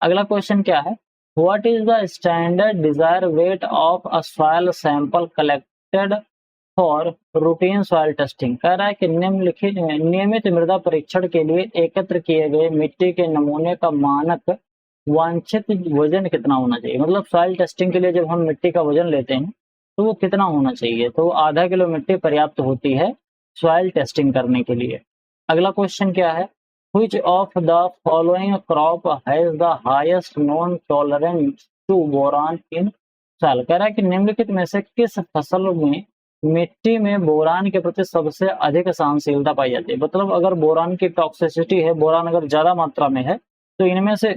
अगला क्वेश्चन क्या है। What is the standard desire weight of a soil sample collected for routine soil testing. कह रहा है कि निम्नलिखित नियमित मृदा परीक्षण के लिए एकत्र किए गए मिट्टी के नमूने का मानक वांछित वजन कितना होना चाहिए। मतलब सॉइल टेस्टिंग के लिए जब हम मिट्टी का वजन लेते हैं तो वो कितना होना चाहिए। तो आधा किलो मिट्टी पर्याप्त होती है सॉइल टेस्टिंग करने के लिए। अगला क्वेश्चन क्या है। Which of the following crop has the highest known tolerance to boron in soil। कह रहा है कि निम्नलिखित में से किस फसल में मिट्टी में बोरान के प्रति सबसे अधिक सहनशीलता पाई जाती है। मतलब अगर बोरान की टॉक्सिसिटी है, बोरान अगर ज्यादा मात्रा में है तो इनमें से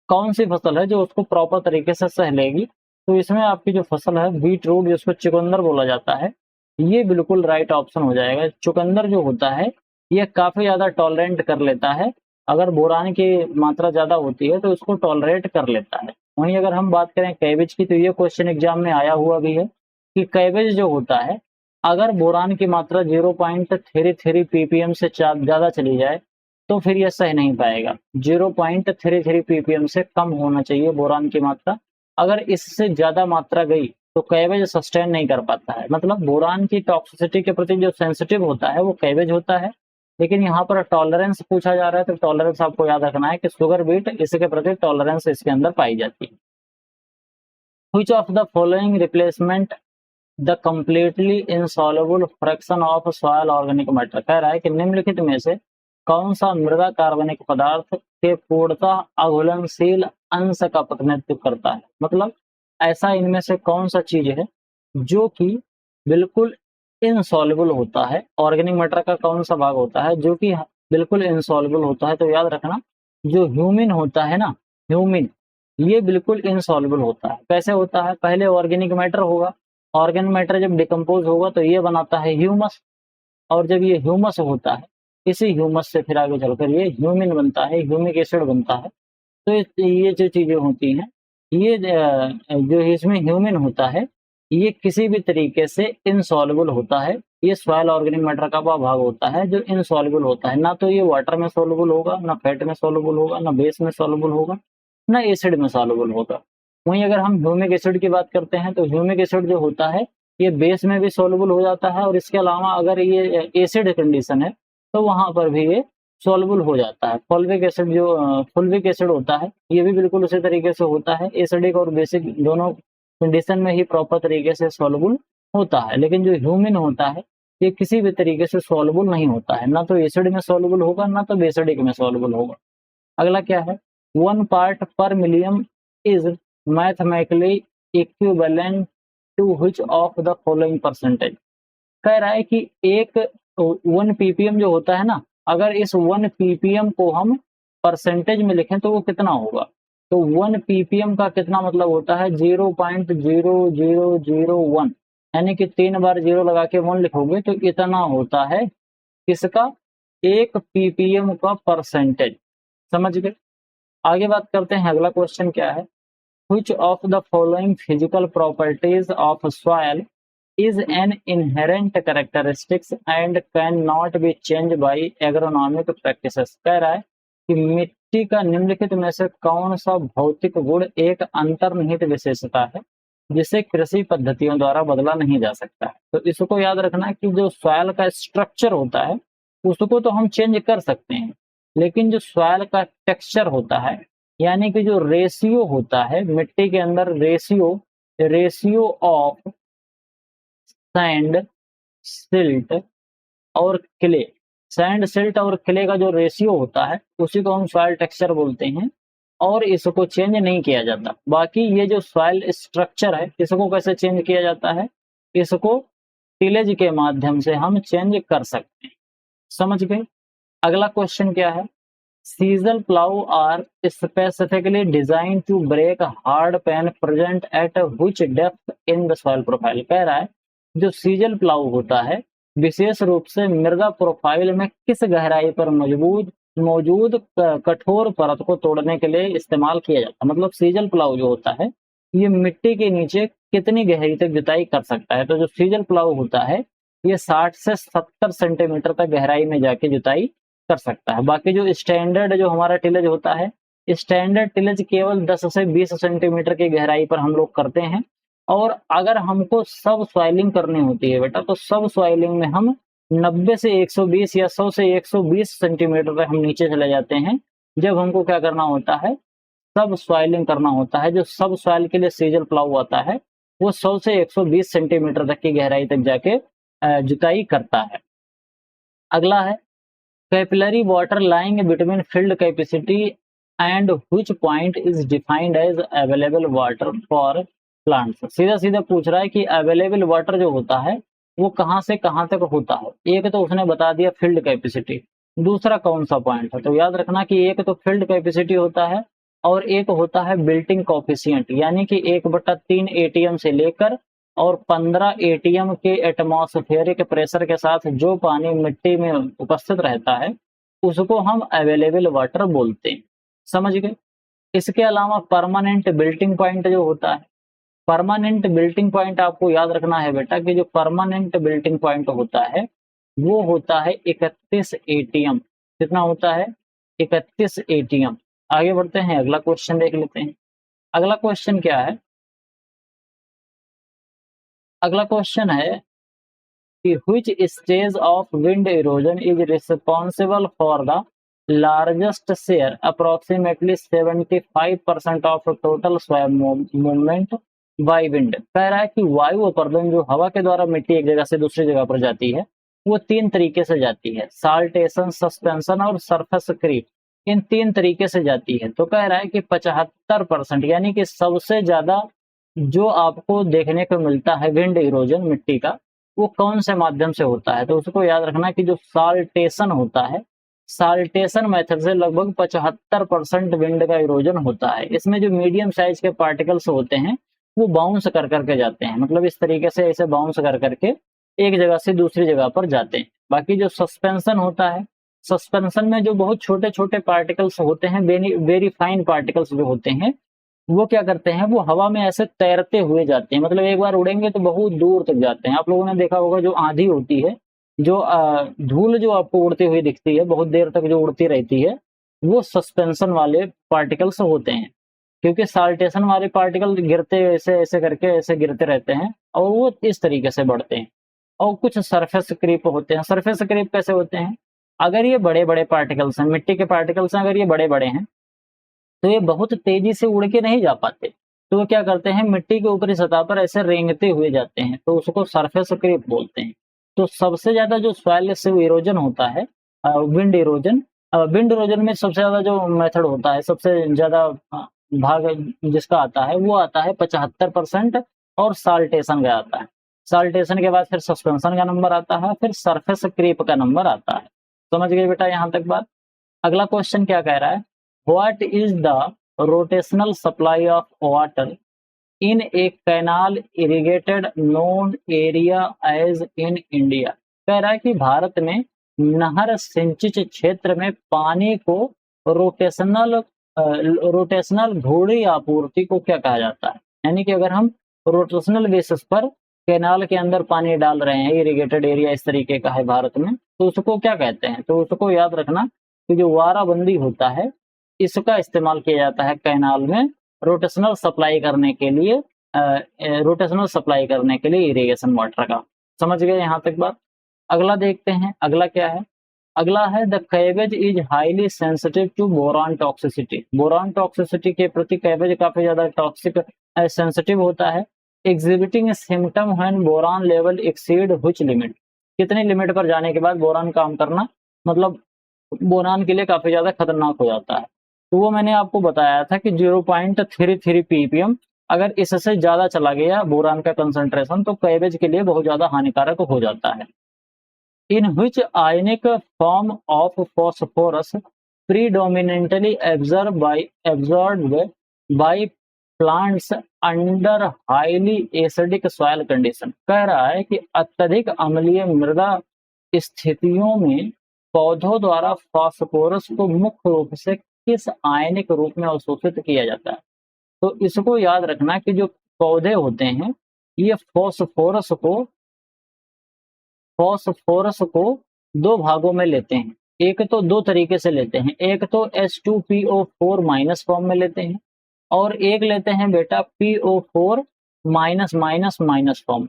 कौन सी फसल है जो उसको प्रॉपर तरीके से सह लेगी। तो इसमें आपकी जो फसल है बीट रूट, जिसको चुकंदर बोला जाता है, ये बिल्कुल राइट ऑप्शन हो जाएगा। चुकंदर जो होता है ये काफी ज्यादा टॉलरेंट कर लेता है। अगर बोरान की मात्रा ज्यादा होती है तो उसको टॉलरेट कर लेता है। वहीं अगर हम बात करें कैबेज की, तो ये क्वेश्चन एग्जाम में आया हुआ भी है कि कैबेज जो होता है, अगर बोरान की मात्रा 0.33 ppm से ज़्यादा चली जाए तो फिर यह सह नहीं पाएगा। 0.33 ppm से कम होना चाहिए बोरान की मात्रा। अगर इससे ज़्यादा मात्रा गई तो कैबेज सस्टेन नहीं कर पाता है। मतलब बोरान की टॉक्सिसिटी के प्रति जो सेंसिटिव होता है वो कैबेज होता है। लेकिन यहाँ पर टॉलरेंस पूछा जा रहा है, तो टॉलरेंस आपको याद रखना है कि शुगर बीट इसके प्रति टॉलरेंस इसके अंदर पाई जाती है। Which of the following replacement the completely insoluble fraction of soil organic matter. कह रहा है कि निम्नलिखित में से कौन सा मृदा कार्बनिक पदार्थ के पूर्णतः अघुलनशील अंश का प्रतिनिधित्व करता है। मतलब ऐसा इनमें से कौन सा चीज है जो कि बिल्कुल इनसॉल्युबल होता है। ऑर्गेनिक मैटर का कौन सा भाग होता है जो कि बिल्कुल इनसॉल्युबल होता है। तो याद रखना, जो ह्यूमिन होता है ना, ह्यूमिन, ये बिल्कुल इनसॉल्युबल होता है। कैसे होता है? पहले ऑर्गेनिक मैटर होगा, ऑर्गेनिक मैटर जब डिकम्पोज होगा तो ये बनाता है ह्यूमस, और जब ये ह्यूमस होता है, इसी ह्यूमस से फिर आगे चलकर ये ह्यूमिन बनता है, ह्यूमिक एसिड बनता है। तो ये जो चीजें होती हैं, ये जो इसमें ह्यूमिन होता है, ये किसी भी तरीके से इनसॉल्युबल होता है। ये सॉइल ऑर्गेनिक मैटर का वह भाग होता है जो इनसॉल्युबल होता है। ना तो ये वाटर में सॉल्युबल होगा, ना फैट में सॉल्युबल होगा, ना बेस में सॉल्युबल होगा, ना एसिड में सॉल्युबल होगा। वहीं अगर हम ह्यूमिक एसिड की बात करते हैं तो ह्यूमिक एसिड जो होता है ये बेस में भी सॉल्युबल हो जाता है, और इसके अलावा अगर ये एसिड कंडीशन है तो वहां पर भी ये सॉल्युबल हो जाता है। फॉल्विक एसिड जो फुल्विक एसिड होता है, ये भी बिल्कुल उसी तरीके से होता है। एसिडिक और बेसिक दोनों कंडीशन में ही प्रॉपर तरीके से सॉल्युबल होता है। लेकिन जो ह्यूमिन होता है ये किसी भी तरीके से सॉल्युबल नहीं होता है, ना तो एसिड में सॉल्युबल होगा, ना तो बेसिडिक में सॉल्युबल होगा। अगला क्या है? 1 part per million is mathematically equivalent to which of the following percentage. कह रहा है कि एक 1 ppm जो होता है ना, अगर इस 1 ppm को हम परसेंटेज में लिखें तो वो कितना होगा? तो 1 ppm का कितना मतलब होता है? 0.0001, यानी कि 3 बार 0 लगा के 1 लिखोगे तो इतना होता है किसका? 1 ppm का परसेंटेज। समझ गए? आगे बात करते हैं, अगला क्वेश्चन क्या है? Which of the following physical properties of soil is an inherent characteristics and cannot be changed by agronomic practices। कह रहा है कि मिट्टी का निम्नलिखित में से कौन सा भौतिक गुण एक अंतर्निहित विशेषता है जिसे कृषि पद्धतियों द्वारा बदला नहीं जा सकता है। तो इसको याद रखना है कि जो सॉइल का स्ट्रक्चर होता है उसको तो हम चेंज कर सकते हैं, लेकिन जो सॉइल का टेक्सचर होता है, यानी कि जो रेशियो होता है मिट्टी के अंदर, रेशियो ऑफ सैंड, सिल्ट और क्ले, सैंड, सिल्ट और क्ले का जो रेशियो होता है उसी को हम सॉइल टेक्सचर बोलते हैं, और इसको चेंज नहीं किया जाता। बाकी ये जो सॉइल स्ट्रक्चर है इसको कैसे चेंज किया जाता है? इसको टिलेज के माध्यम से हम चेंज कर सकते हैं। समझ गए? अगला क्वेश्चन क्या है? Chisel plough are specifically design to break hard pan present at which depth in the soil profile. कह रहा है जो सीजल प्लाऊ होता है विशेष रूप से मृदा प्रोफाइल में किस गहराई पर मौजूद कठोर परत को तोड़ने के लिए इस्तेमाल किया जाता है। मतलब सीजल प्लाऊ जो होता है ये मिट्टी के नीचे कितनी गहराई तक जुताई कर सकता है। तो जो सीजल प्लाऊ होता है ये 60 से 70 सेंटीमीटर तक गहराई में जाके जुताई कर सकता है। बाकी जो स्टैंडर्ड जो हमारा टिलेज होता है, स्टैंडर्ड टिलेज केवल 10 से 20 सेंटीमीटर की गहराई पर हम लोग करते हैं। और अगर हमको सब सॉइलिंग करनी होती है बेटा, तो सब सॉइलिंग में हम 90 से 120 या 100 से 120 सेंटीमीटर तक हम नीचे चले जाते हैं। जब हमको क्या करना होता है? सब सॉइलिंग करना होता है। जो सब सॉइल के लिए सीजल प्लाऊ आता है वो 100 से 120 सेंटीमीटर तक की गहराई तक जाके जुताई करता है। अगला है capillary water lying between field capacity and which point is defined as available water for plants. सीधा सीधा पूछ रहा है कि अवेलेबल वाटर जो होता है वो कहाँ से कहाँ तक होता है। एक तो उसने बता दिया फील्ड कैपेसिटी, दूसरा कौन सा पॉइंट है? तो याद रखना कि एक तो फील्ड कैपेसिटी होता है और एक होता है बिल्टिंग कोफिशिएंट, यानी कि 1/3 ATM से लेकर और 15 ATM के एटमॉस्फेरिक प्रेशर के साथ जो पानी मिट्टी में उपस्थित रहता है उसको हम अवेलेबल वाटर बोलते हैं। समझ गए? इसके अलावा परमानेंट बिल्टिंग पॉइंट जो होता है, परमानेंट बिल्टिंग पॉइंट आपको याद रखना है बेटा कि जो परमानेंट बिल्टिंग पॉइंट होता है वो होता है 31 एटीएम। कितना होता है? 31 एटीएम। आगे बढ़ते हैं, अगला क्वेश्चन देख लेते हैं। अगला क्वेश्चन क्या है? अगला क्वेश्चन है कि which stage of wind erosion is responsible for the largest share, approximately 75% of total soil movement by wind। कह रहा है कि वायु अपर्दन जो हवा के द्वारा मिट्टी एक जगह से दूसरी जगह पर जाती है वो तीन तरीके से जाती है, साल्टेशन, सस्पेंशन और सरफेस क्रीप। इन तीन तरीके से जाती है। तो कह रहा है कि 75% यानी कि सबसे ज्यादा जो आपको देखने को मिलता है विंड इरोजन मिट्टी का, वो कौन से माध्यम से होता है? तो उसको याद रखना कि जो साल्टेशन होता है, साल्टेशन मेथड से लगभग 75% विंड का इरोजन होता है। इसमें जो मीडियम साइज के पार्टिकल्स होते हैं वो बाउंस कर करके जाते हैं, मतलब इस तरीके से ऐसे बाउंस कर करके एक जगह से दूसरी जगह पर जाते हैं। बाकी जो सस्पेंशन होता है, सस्पेंशन में जो बहुत छोटे छोटे पार्टिकल्स होते हैं, वेरी फाइन पार्टिकल्स जो होते हैं, वो क्या करते हैं, वो हवा में ऐसे तैरते हुए जाते हैं, मतलब एक बार उड़ेंगे तो बहुत दूर तक जाते हैं। आप लोगों ने देखा होगा जो आंधी होती है, जो धूल जो आपको उड़ती हुई दिखती है बहुत देर तक जो उड़ती रहती है, वो सस्पेंशन वाले पार्टिकल्स होते हैं। क्योंकि साल्टेशन वाले पार्टिकल गिरते ऐसे ऐसे करके ऐसे गिरते रहते हैं और वो इस तरीके से बढ़ते हैं। और कुछ सरफेस क्रीप होते हैं। सरफेस क्रीप कैसे होते हैं? अगर ये बड़े बड़े पार्टिकल्स हैं, मिट्टी के पार्टिकल्स हैं, अगर ये बड़े बड़े हैं तो ये बहुत तेजी से उड़ के नहीं जा पाते। तो वो क्या करते हैं, मिट्टी के ऊपरी सतह पर ऐसे रेंगते हुए जाते हैं, तो उसको सरफेस क्रीप बोलते हैं। तो सबसे ज्यादा जो सॉइल से इरोजन होता है, विंड इरोजन, विंड इरोजन में सबसे ज्यादा जो मेथड होता है, सबसे ज्यादा भाग जिसका आता है वो आता है 75%, और साल्टेशन का आता है। साल्टेशन के बाद फिर सस्पेंशन का नंबर आता है, फिर सरफेस क्रीप का नंबर आता है। समझ गए बेटा यहाँ तक बात? अगला क्वेश्चन क्या कह रहा है? What is the rotational supply of water in a canal irrigated known area as in India? कह रहा है कि भारत में नहर सिंचित क्षेत्र में पानी को रोटेशनल रोटेशनल घूर्णी आपूर्ति को क्या कहा जाता है? यानी कि अगर हम रोटेशनल बेसिस पर कैनाल के अंदर पानी डाल रहे हैं, इरिगेटेड एरिया इस तरीके का है भारत में, तो उसको क्या कहते हैं? तो उसको याद रखना कि जो वाराबंदी होता है इसका इस्तेमाल किया जाता है कैनाल में रोटेशनल सप्लाई करने के लिए, रोटेशनल सप्लाई करने के लिए इरिगेशन वाटर का। समझ गए यहाँ तक बात? अगला देखते हैं, अगला क्या है? अगला है the cabbage is highly sensitive to boron toxicity. Boron toxicity के प्रति कैबेज काफी ज्यादा टॉक्सिक सेंसिटिव होता है। Exhibiting symptom when boron level exceed which limit. कितनी लिमिट पर जाने के बाद बोरान काम करना मतलब बोरान के लिए काफी ज्यादा खतरनाक हो जाता है। तो वो मैंने आपको बताया था कि 0.33 ppm अगर इससे ज्यादा चला गया बोरान का कंसंट्रेशन तो कैबेज के लिए बहुत ज्यादा हानिकारक हो जाता है। In which ionic form of phosphorus predominantly absorbed by plants under highly acidic soil condition. कह रहा है कि अत्यधिक अम्लीय मृदा स्थितियों में पौधों द्वारा फास्फोरस को मुख्य रूप से किस आयनिक रूप में अवशोषित किया जाता है? तो इसको याद रखना कि जो पौधे होते हैं ये फास्फोरस को दो भागों में लेते हैं। एक तो दो तरीके से लेते हैं, एक तो H2PO4 माइनस फॉर्म में लेते हैं और एक लेते हैं बेटा PO4 minus minus minus form.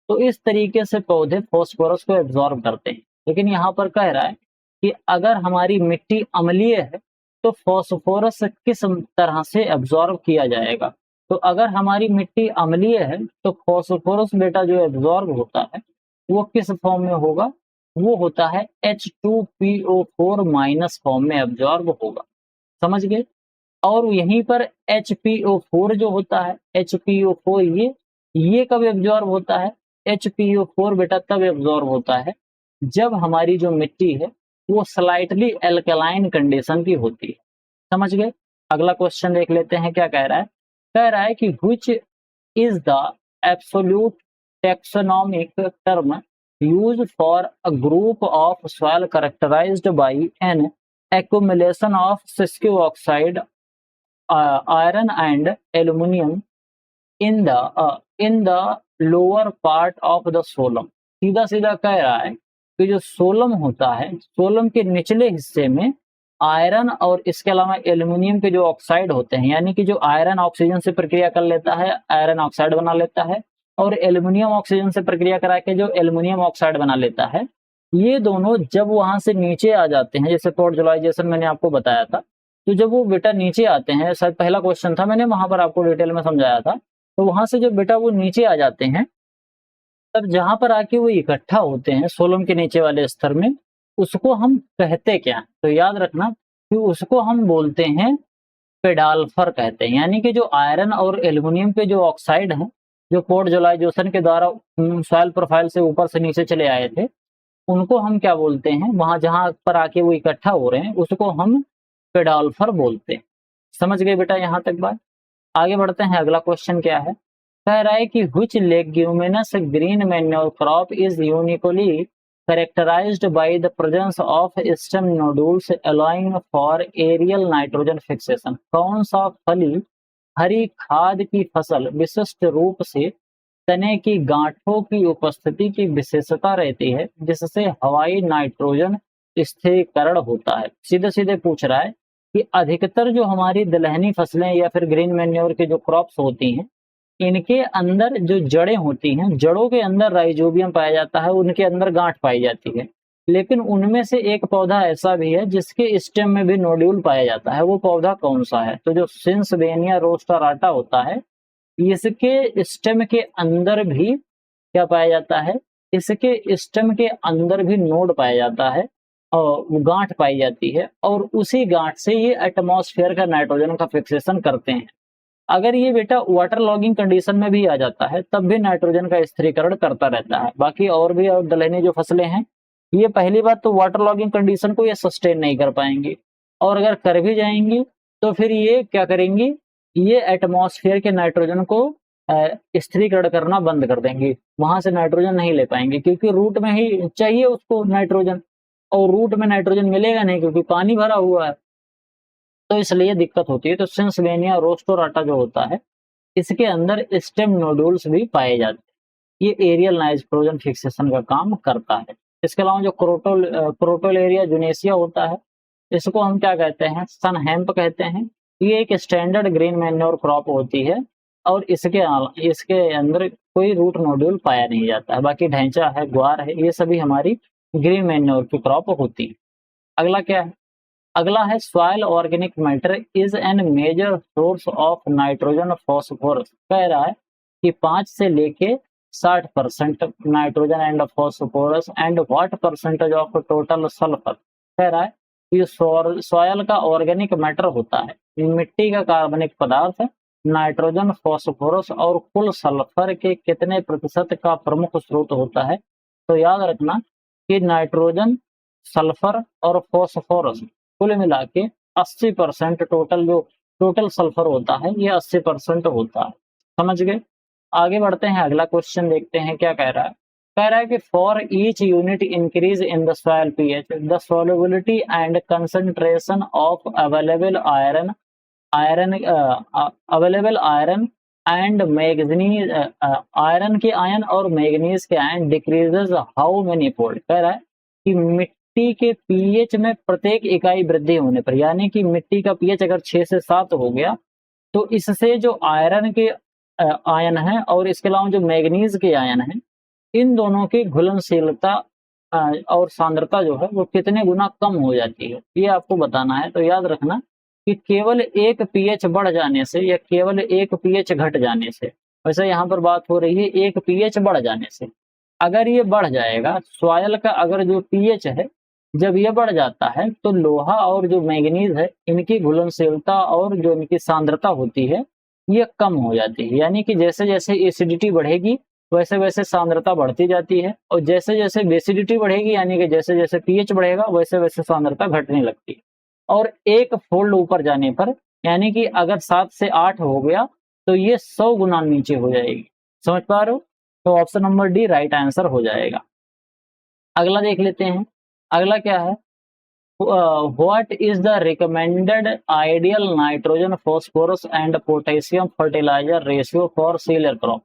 तो इस तरीके से पौधे फास्फोरस को एब्जॉर्ब करते हैं। लेकिन यहाँ पर कह रहा है कि अगर हमारी मिट्टी अम्लीय है तो फास्फोरस किस तरह से एब्जॉर्ब किया जाएगा? तो अगर हमारी मिट्टी अम्लीय है तो फास्फोरस बेटा जो एब्जॉर्ब होता है वो किस फॉर्म में होगा? वो होता है H2PO4 माइनस फॉर्म में एब्जॉर्ब होगा। समझ गए? और यहीं पर HPO4 जो होता है, HPO4 ये कब एब्जॉर्ब होता है? HPO4 बेटा तब एब्जॉर्ब होता है जब हमारी जो मिट्टी है वो स्लाइटली एल्कलाइन कंडीशन की होती है। समझ गए? अगला क्वेश्चन देख लेते हैं क्या कह रहा है। कह रहा है कि which is the absolute taxonomic term used for a group of soil characterised by an accumulation of sesquioxide iron and aluminium in the lower part of the solum. सीधा सीधा कह रहा है कि जो सोलम होता है, सोलम के निचले हिस्से में आयरन और इसके अलावा एल्यूमिनियम के जो ऑक्साइड होते हैं, यानी कि जो आयरन ऑक्सीजन से प्रक्रिया कर लेता है, आयरन ऑक्साइड बना लेता है, और एल्यूमिनियम ऑक्सीजन से प्रक्रिया करा के जो एल्यूमिनियम ऑक्साइड बना लेता है, ये दोनों जब वहां से नीचे आ जाते हैं, जैसे पोर्टजुलाइजेशन मैंने आपको बताया था, तो जब वो बेटा नीचे आते हैं, शायद पहला क्वेश्चन था, मैंने वहां पर आपको डिटेल में समझाया था, तो वहां से जब बेटा वो नीचे आ जाते हैं, तब जहां पर आके वो इकट्ठा होते हैं सोलम के नीचे वाले स्तर में, उसको हम कहते क्या हैं? तो याद रखना कि उसको हम बोलते हैं पेडाल्फर कहते हैं। यानी कि जो आयरन और एल्यूमिनियम के जो ऑक्साइड हैं, जो पोर्टजुलाइजेशन के द्वारा सॉइल प्रोफाइल से ऊपर से नीचे चले आए थे, उनको हम क्या बोलते हैं? वहां जहां पर आके वो इकट्ठा हो रहे हैं, उसको हम पेडाल्फर बोलते हैं। समझ गए बेटा यहां तक बात? आगे बढ़ते हैं, अगला क्वेश्चन क्या है? कह रहा है कि which leguminous green manure crop is uniquely characterized by the presence of stem nodules allowing for aerial nitrogen fixation। कौन सा फली हरी खाद की फसल विशिष्ट रूप से तने की गांठों की उपस्थिति की विशेषता रहती है, जिससे हवाई नाइट्रोजन स्थिरीकरण होता है। सीधे सीधे पूछ रहा है कि अधिकतर जो हमारी दलहनी फसलें या फिर ग्रीन मैन्योर की जो क्रॉप्स होती हैं, इनके अंदर जो जड़ें होती हैं, जड़ों के अंदर राइजोबियम पाया जाता है, उनके अंदर गांठ पाई जाती है। लेकिन उनमें से एक पौधा ऐसा भी है जिसके स्टेम में भी नोड्यूल पाया जाता है। वो पौधा कौन सा है? तो जो सिंसबेनिया रोस्टाराटा होता है, इसके स्टेम के अंदर भी क्या पाया जाता है? इसके स्टेम के अंदर भी नोड पाया जाता है और वो गांठ पाई जाती है, और उसी गांठ से ये एटमॉस्फेयर का नाइट्रोजन का फिक्सेशन करते हैं। अगर ये बेटा वाटर लॉगिंग कंडीशन में भी आ जाता है, तब भी नाइट्रोजन का स्थिरीकरण करता रहता है। बाकी और भी और दलहनी जो फसलें हैं, ये पहली बात तो वाटर लॉगिंग कंडीशन को ये सस्टेन नहीं कर पाएंगी, और अगर कर भी जाएंगी तो फिर ये क्या करेंगी? ये एटमॉस्फेयर के नाइट्रोजन को स्थिरीकरण करना बंद कर देंगे, वहां से नाइट्रोजन नहीं ले पाएंगे, क्योंकि रूट में ही चाहिए उसको नाइट्रोजन, और रूट में नाइट्रोजन मिलेगा नहीं क्योंकि पानी भरा हुआ है, तो इसलिए दिक्कत होती है। तो सिंसबेनिया रोस्टाराटा जो होता है, इसके अंदर स्टेम नोड्यूल्स भी पाए जाते हैं। ये एरियल नाइट्रोजन फिक्सेशन का काम करता है। इसके अलावा जो क्रोटोलेरिया जुनेसिया होता है, इसको हम क्या कहते हैं? सन हेम्प कहते हैं। ये एक स्टैंडर्ड ग्रीन मैन्योर क्रॉप होती है, और इसके अंदर कोई रूट नोड्यूल पाया नहीं जाता है। बाकी ढैंचा है, ग्वार है, ये सभी हमारी ग्रीन मैन्योर की क्रॉप होती है। अगला क्या है? अगला है soil organic matter is an major source of nitrogen phosphorus. कह रहा है कि 5 से लेके 60% nitrogen and phosphorus and what percentage of total sulphur. कह रहा है कि सॉइल का ऑर्गेनिक मैटर होता है, मिट्टी का कार्बनिक पदार्थ, नाइट्रोजन, फॉस्फोरस और कुल सल्फर के कितने प्रतिशत का प्रमुख स्रोत होता है? तो याद रखना कि नाइट्रोजन, सल्फर और फॉस्फोरस कुल मिला के 80% टोटल सल्फर होता है, ये 80% होता है। समझ गए? आगे बढ़ते हैं, अगला क्वेश्चन देखते हैं क्या कह रहा है। कह रहा है कि for each unit increase in the soil pH the solubility and concentration of available iron and manganese, iron के आयन और मैग्नीज के ion decreases how many fold. कह रहा है कि मिट्टी के पीएच में प्रत्येक इकाई वृद्धि होने पर, यानी कि मिट्टी का पीएच अगर 6 से 7 हो गया, तो इससे जो आयरन के आयन है और इसके अलावा जो मैग्नीज के आयन है, इन दोनों की घुलनशीलता और सांद्रता जो है वो कितने गुना कम हो जाती है, ये आपको बताना है। तो याद रखना कि केवल एक पीएच बढ़ जाने से या केवल एक पीएच घट जाने से, वैसे यहाँ पर बात हो रही है एक पीएच बढ़ जाने से, अगर ये बढ़ जाएगा सॉइल का, अगर जो पीएच है जब ये बढ़ जाता है, तो लोहा और जो मैग्नीज है इनकी घुलनशीलता और जो इनकी सांद्रता होती है ये कम हो जाती है। यानी कि जैसे जैसे एसिडिटी बढ़ेगी वैसे वैसे सांद्रता बढ़ती जाती है, और जैसे जैसे बेसिडिटी बढ़ेगी यानी कि जैसे जैसे पीएच बढ़ेगा वैसे वैसे सांद्रता घटने लगती है। और एक फोल्ड ऊपर जाने पर, यानी कि अगर 7 से 8 हो गया तो ये 100 गुना नीचे हो जाएगी। समझ पा रहे हो? तो option number D right answer हो जाएगा। अगला देख लेते हैं, अगला क्या है? What is the recommended ideal nitrogen phosphorus and potassium fertiliser ratio for cereal crop?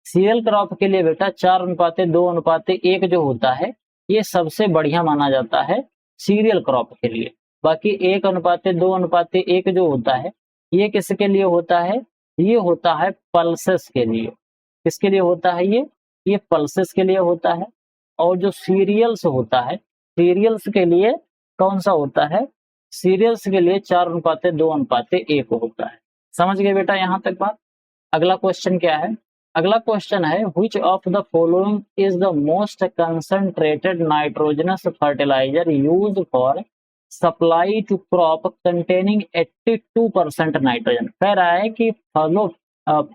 Cereal crop के लिए बेटा 4:2:1 जो होता है ये सबसे बढ़िया माना जाता है सीरियल क्रॉप के लिए। बाकी 1:2:1 जो होता है ये किसके लिए होता है? ये होता है पल्सेस के लिए। किसके लिए होता है ये पल्सेस के लिए होता है। और जो सीरियल्स होता है, सीरियल्स के लिए कौन सा होता है? सीरियल्स के लिए 4:2:1 होता है। समझ गए बेटा यहाँ तक बात? अगला क्वेश्चन क्या है? अगला क्वेश्चन है which of the following is the most concentrated nitrogenous fertilizer used for supply to crop containing 82% nitrogen. कह रहा है कि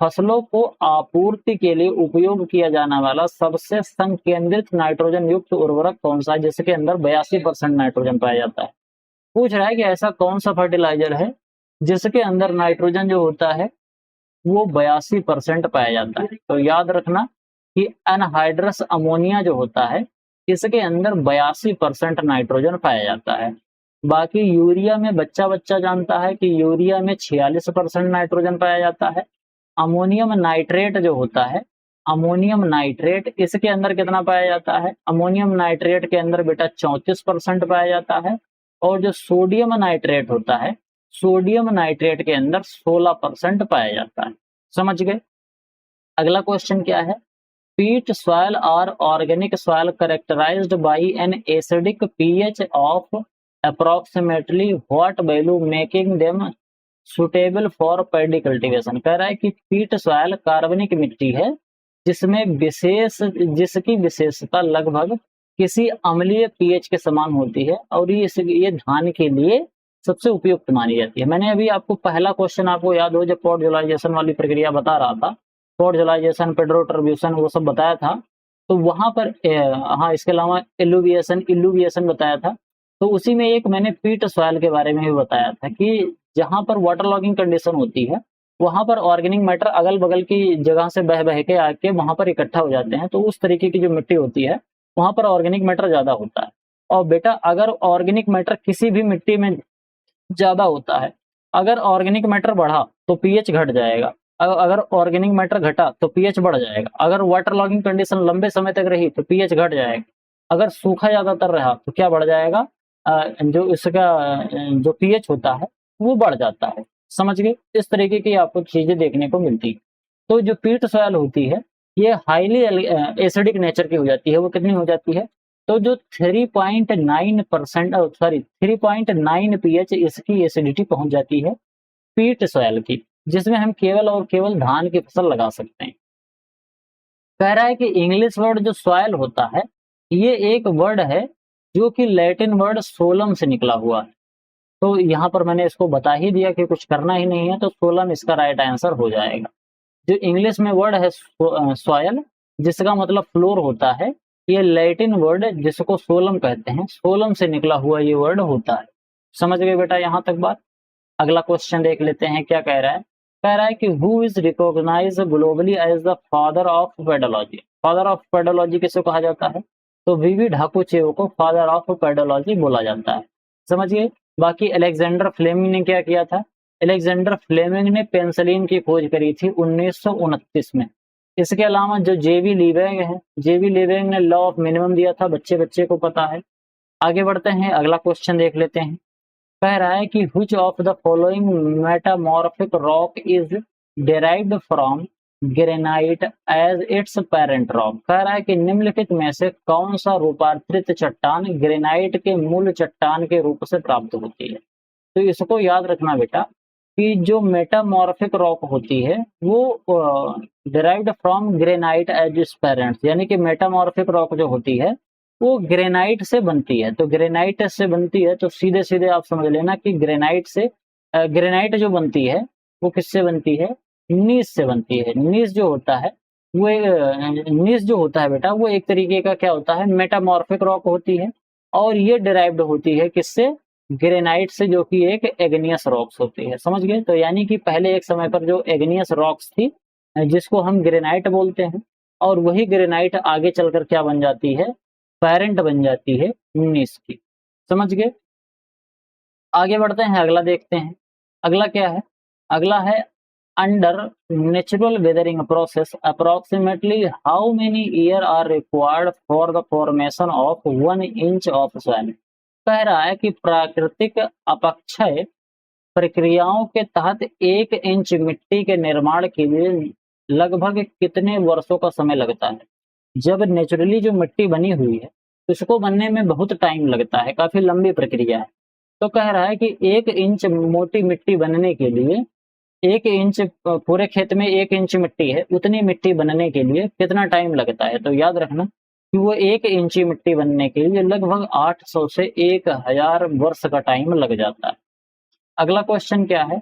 फसलों को आपूर्ति के लिए उपयोग किया जाने वाला सबसे संकेंद्रित नाइट्रोजन युक्त उर्वरक कौन सा है जिसके अंदर 82% नाइट्रोजन पाया जाता है। पूछ रहा है कि ऐसा कौन सा फर्टिलाइजर है जिसके अंदर नाइट्रोजन जो होता है वो 82% पाया जाता है। तो याद रखना कि एनहाइड्रस अमोनिया जो होता है इसके अंदर 82% नाइट्रोजन पाया जाता है। बाकी यूरिया में बच्चा जानता है कि यूरिया में 46% नाइट्रोजन पाया जाता है। अमोनियम नाइट्रेट जो होता है, अमोनियम नाइट्रेट इसके अंदर कितना पाया जाता है? अमोनियम नाइट्रेट के अंदर बेटा 34% पाया जाता है। और जो सोडियम नाइट्रेट होता है, सोडियम नाइट्रेट के अंदर 16% पाया जाता है। समझ गए? अगला क्वेश्चन क्या है? पीट सॉइल और organic soil characterised by an acidic pH of approximately what value making them suitable for paddy cultivation. कह रहा है कि पीट सॉइल कार्बनिक मिट्टी है जिसकी विशेषता लगभग किसी अम्लीय पीएच के समान होती है और ये धान के लिए सबसे उपयुक्त मानी जाती है। मैंने अभी आपको पहला क्वेश्चन आपको याद हो जब पॉडजोलाइजेशन वाली प्रक्रिया बता रहा था, पॉडजोलाइजेशन, पेड्रोटर्ब्यूशन वो सब बताया था, तो वहां पर हाँ इसके अलावा इल्यूविएशन बताया था। तो उसी में एक मैंने पीट सॉइल के बारे में भी बताया था कि जहां पर वाटर लॉगिंग कंडीशन होती है वहां पर ऑर्गेनिक मैटर अगल बगल की जगह से बह के आके वहां पर इकट्ठा हो जाते हैं। तो उस तरीके की जो मिट्टी होती है वहां पर ऑर्गेनिक मैटर ज्यादा होता है। और बेटा अगर ऑर्गेनिक मैटर किसी भी मिट्टी में ज्यादा होता है, अगर ऑर्गेनिक मैटर बढ़ा तो पीएच घट जाएगा, अगर ऑर्गेनिक मैटर घटा तो पीएच बढ़ जाएगा। अगर वाटर लॉगिंग कंडीशन लंबे समय तक रही तो पीएच घट जाएगा। अगर सूखा ज्यादातर रहा तो क्या बढ़ जाएगा? जो इसका जो पीएच होता है वो बढ़ जाता है। समझ गए? इस तरीके की आपको चीजें देखने को मिलती है। तो जो पीट सॉइल होती है ये हाईली एसिडिक नेचर की हो जाती है। वो कितनी हो जाती है? तो जो 3.9 पीएच इसकी एसिडिटी पहुंच जाती है पीट सॉइल की, जिसमें हम केवल और केवल धान की फसल लगा सकते हैं। कह रहा है कि इंग्लिश वर्ड जो सॉइल होता है ये एक वर्ड है जो कि लैटिन वर्ड सोलम से निकला हुआ है। तो यहाँ पर मैंने इसको बता ही दिया कि कुछ करना ही नहीं है, तो सोलम इसका राइट आंसर हो जाएगा। जो इंग्लिश में वर्ड है सॉयल जिसका मतलब फ्लोर होता है, ये लैटिन वर्ड जिसको सोलम कहते हैं, सोलम से निकला हुआ ये वर्ड होता है। समझ गए बेटा यहाँ तक बात? अगला क्वेश्चन देख लेते हैं क्या कह रहा है। कह रहा है कि who is recognised globally as the father of pedology. Father of pedology किसे कहा जाता है? तो वीवी ढाकुचेव को फादर ऑफ पेडोलॉजी बोला जाता है। समझिए? बाकी अलेक्जेंडर फ्लेमिंग ने क्या किया था? अलेक्जेंडर फ्लेमिंग ने पेंसिलिन की खोज करी थी 1929 में। इसके अलावा जो जेवी लीवेंग है, जेवी लीवेंग ने लॉ ऑफ मिनिमम दिया था, बच्चे को पता है। आगे बढ़ते हैं, अगला क्वेश्चन देख लेते हैं। कह रहा है कि which of the following metamorphic rock is derived from granite as its parent rock. कह रहा है कि निम्नलिखित में से कौन सा रूपांतरित चट्टान ग्रेनाइट के मूल चट्टान के रूप से प्राप्त होती है। तो इसको याद रखना बेटा कि जो मेटामॉर्फिक रॉक होती है वो derived from granite as its parents, यानी कि मेटामॉर्फिक रॉक जो होती है वो ग्रेनाइट से बनती है। तो ग्रेनाइट से बनती है तो सीधे सीधे आप समझ लेना कि ग्रेनाइट जो बनती है वो किससे बनती है? नीस से बनती है। नीस जो होता है वो नीस जो होता है बेटा वो एक तरीके का क्या होता है? मेटामॉर्फिक रॉक होती है और ये डिराइव्ड होती है किससे? ग्रेनाइट से, जो कि एक एग्नियस रॉक्स होती है। समझ गए? तो यानी कि पहले एक समय पर जो एग्नियस रॉक्स थी जिसको हम ग्रेनाइट बोलते हैं, और वही ग्रेनाइट आगे चलकर क्या बन जाती है? पेरेंट बन जाती है नीस की। समझ गए? आगे बढ़ते हैं, अगला देखते हैं। अगला क्या है? अगला है under natural weathering process approximately how many year are required for the formation of 1 inch of soil. कह रहा है कि प्राकृतिक अपक्षय प्रक्रियाओं के तहत 1 इंच मिट्टी के निर्माण के लिए लगभग कितने वर्षों का समय लगता है। जब नेचुरली जो मिट्टी बनी हुई है उसको बनने में बहुत टाइम लगता है, काफी लंबी प्रक्रिया है। तो कह रहा है कि 1 इंच मोटी मिट्टी बनने के लिए 1 इंच पूरे खेत में 1 इंच मिट्टी है, उतनी मिट्टी बनने के लिए कितना टाइम लगता है। तो याद रखना कि वो 1 इंची मिट्टी बनने के लिए लगभग 800 से 1000 वर्ष का टाइम लग जाता है। अगला क्वेश्चन क्या है?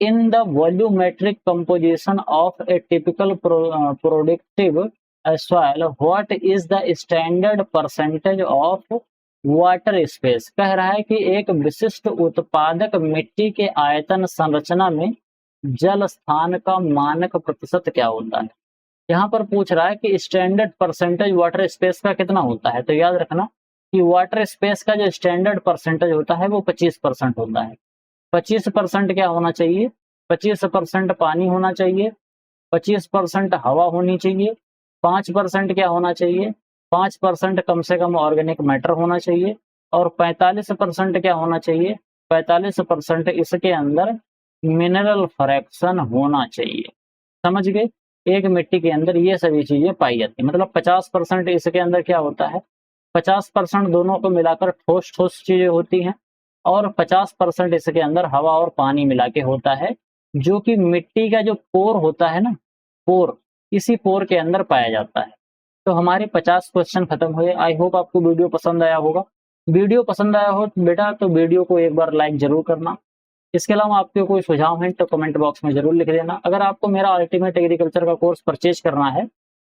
In the volumetric composition of A typical productive soil what is the standard percentage of water space. कह रहा है कि एक विशिष्ट उत्पादक मिट्टी के आयतन संरचना में जल स्थान का मानक प्रतिशत क्या होता है। यहाँ पर पूछ रहा है कि स्टैंडर्ड परसेंटेज वाटर स्पेस का कितना होता है। तो याद रखना कि वाटर स्पेस का जो स्टैंडर्ड परसेंटेज होता है वो 25% होता है। 25% क्या होना चाहिए? 25% पानी होना चाहिए, 25% हवा होनी चाहिए, 5% क्या होना चाहिए? 5% कम से कम ऑर्गेनिक मैटर होना चाहिए और 45% क्या होना चाहिए? 45% इसके अंदर मिनरल फ्रैक्शन होना चाहिए। समझ गए? एक मिट्टी के अंदर ये सभी चीजें पाई जाती है। मतलब 50% इसके अंदर क्या होता है? 50% दोनों को मिलाकर ठोस ठोस चीजें होती हैं और 50% इसके अंदर हवा और पानी मिला के होता है, जो कि मिट्टी का जो पोर होता है ना, पोर, इसी पोर के अंदर पाया जाता है। तो हमारे 50 क्वेश्चन खत्म हुए। आई होप आपको वीडियो पसंद आया होगा। वीडियो पसंद आया हो बेटा तो वीडियो को एक बार लाइक जरूर करना। इसके अलावा आपके कोई सुझाव हैं तो कमेंट बॉक्स में जरूर लिख देना। अगर आपको मेरा अल्टीमेट एग्रीकल्चर का कोर्स परचेज करना है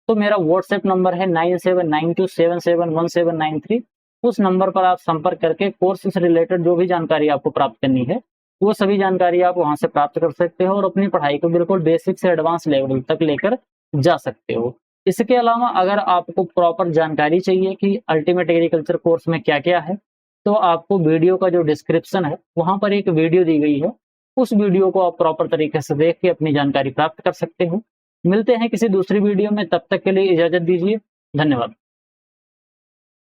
तो मेरा व्हाट्सएप नंबर है 9792771793। उस नंबर पर आप संपर्क करके कोर्स से रिलेटेड जो भी जानकारी आपको प्राप्त करनी है वो सभी जानकारी आप वहां से प्राप्त कर सकते हो और अपनी पढ़ाई को बिल्कुल बेसिक से एडवांस लेवल तक लेकर जा सकते हो। इसके अलावा अगर आपको प्रॉपर जानकारी चाहिए कि अल्टीमेट एग्रीकल्चर कोर्स में क्या क्या है तो आपको वीडियो का जो डिस्क्रिप्शन है वहां पर एक वीडियो दी गई है, उस वीडियो को आप प्रॉपर तरीके से देख के अपनी जानकारी प्राप्त कर सकते हो। मिलते हैं किसी दूसरी वीडियो में, तब तक के लिए इजाजत दीजिए। धन्यवाद।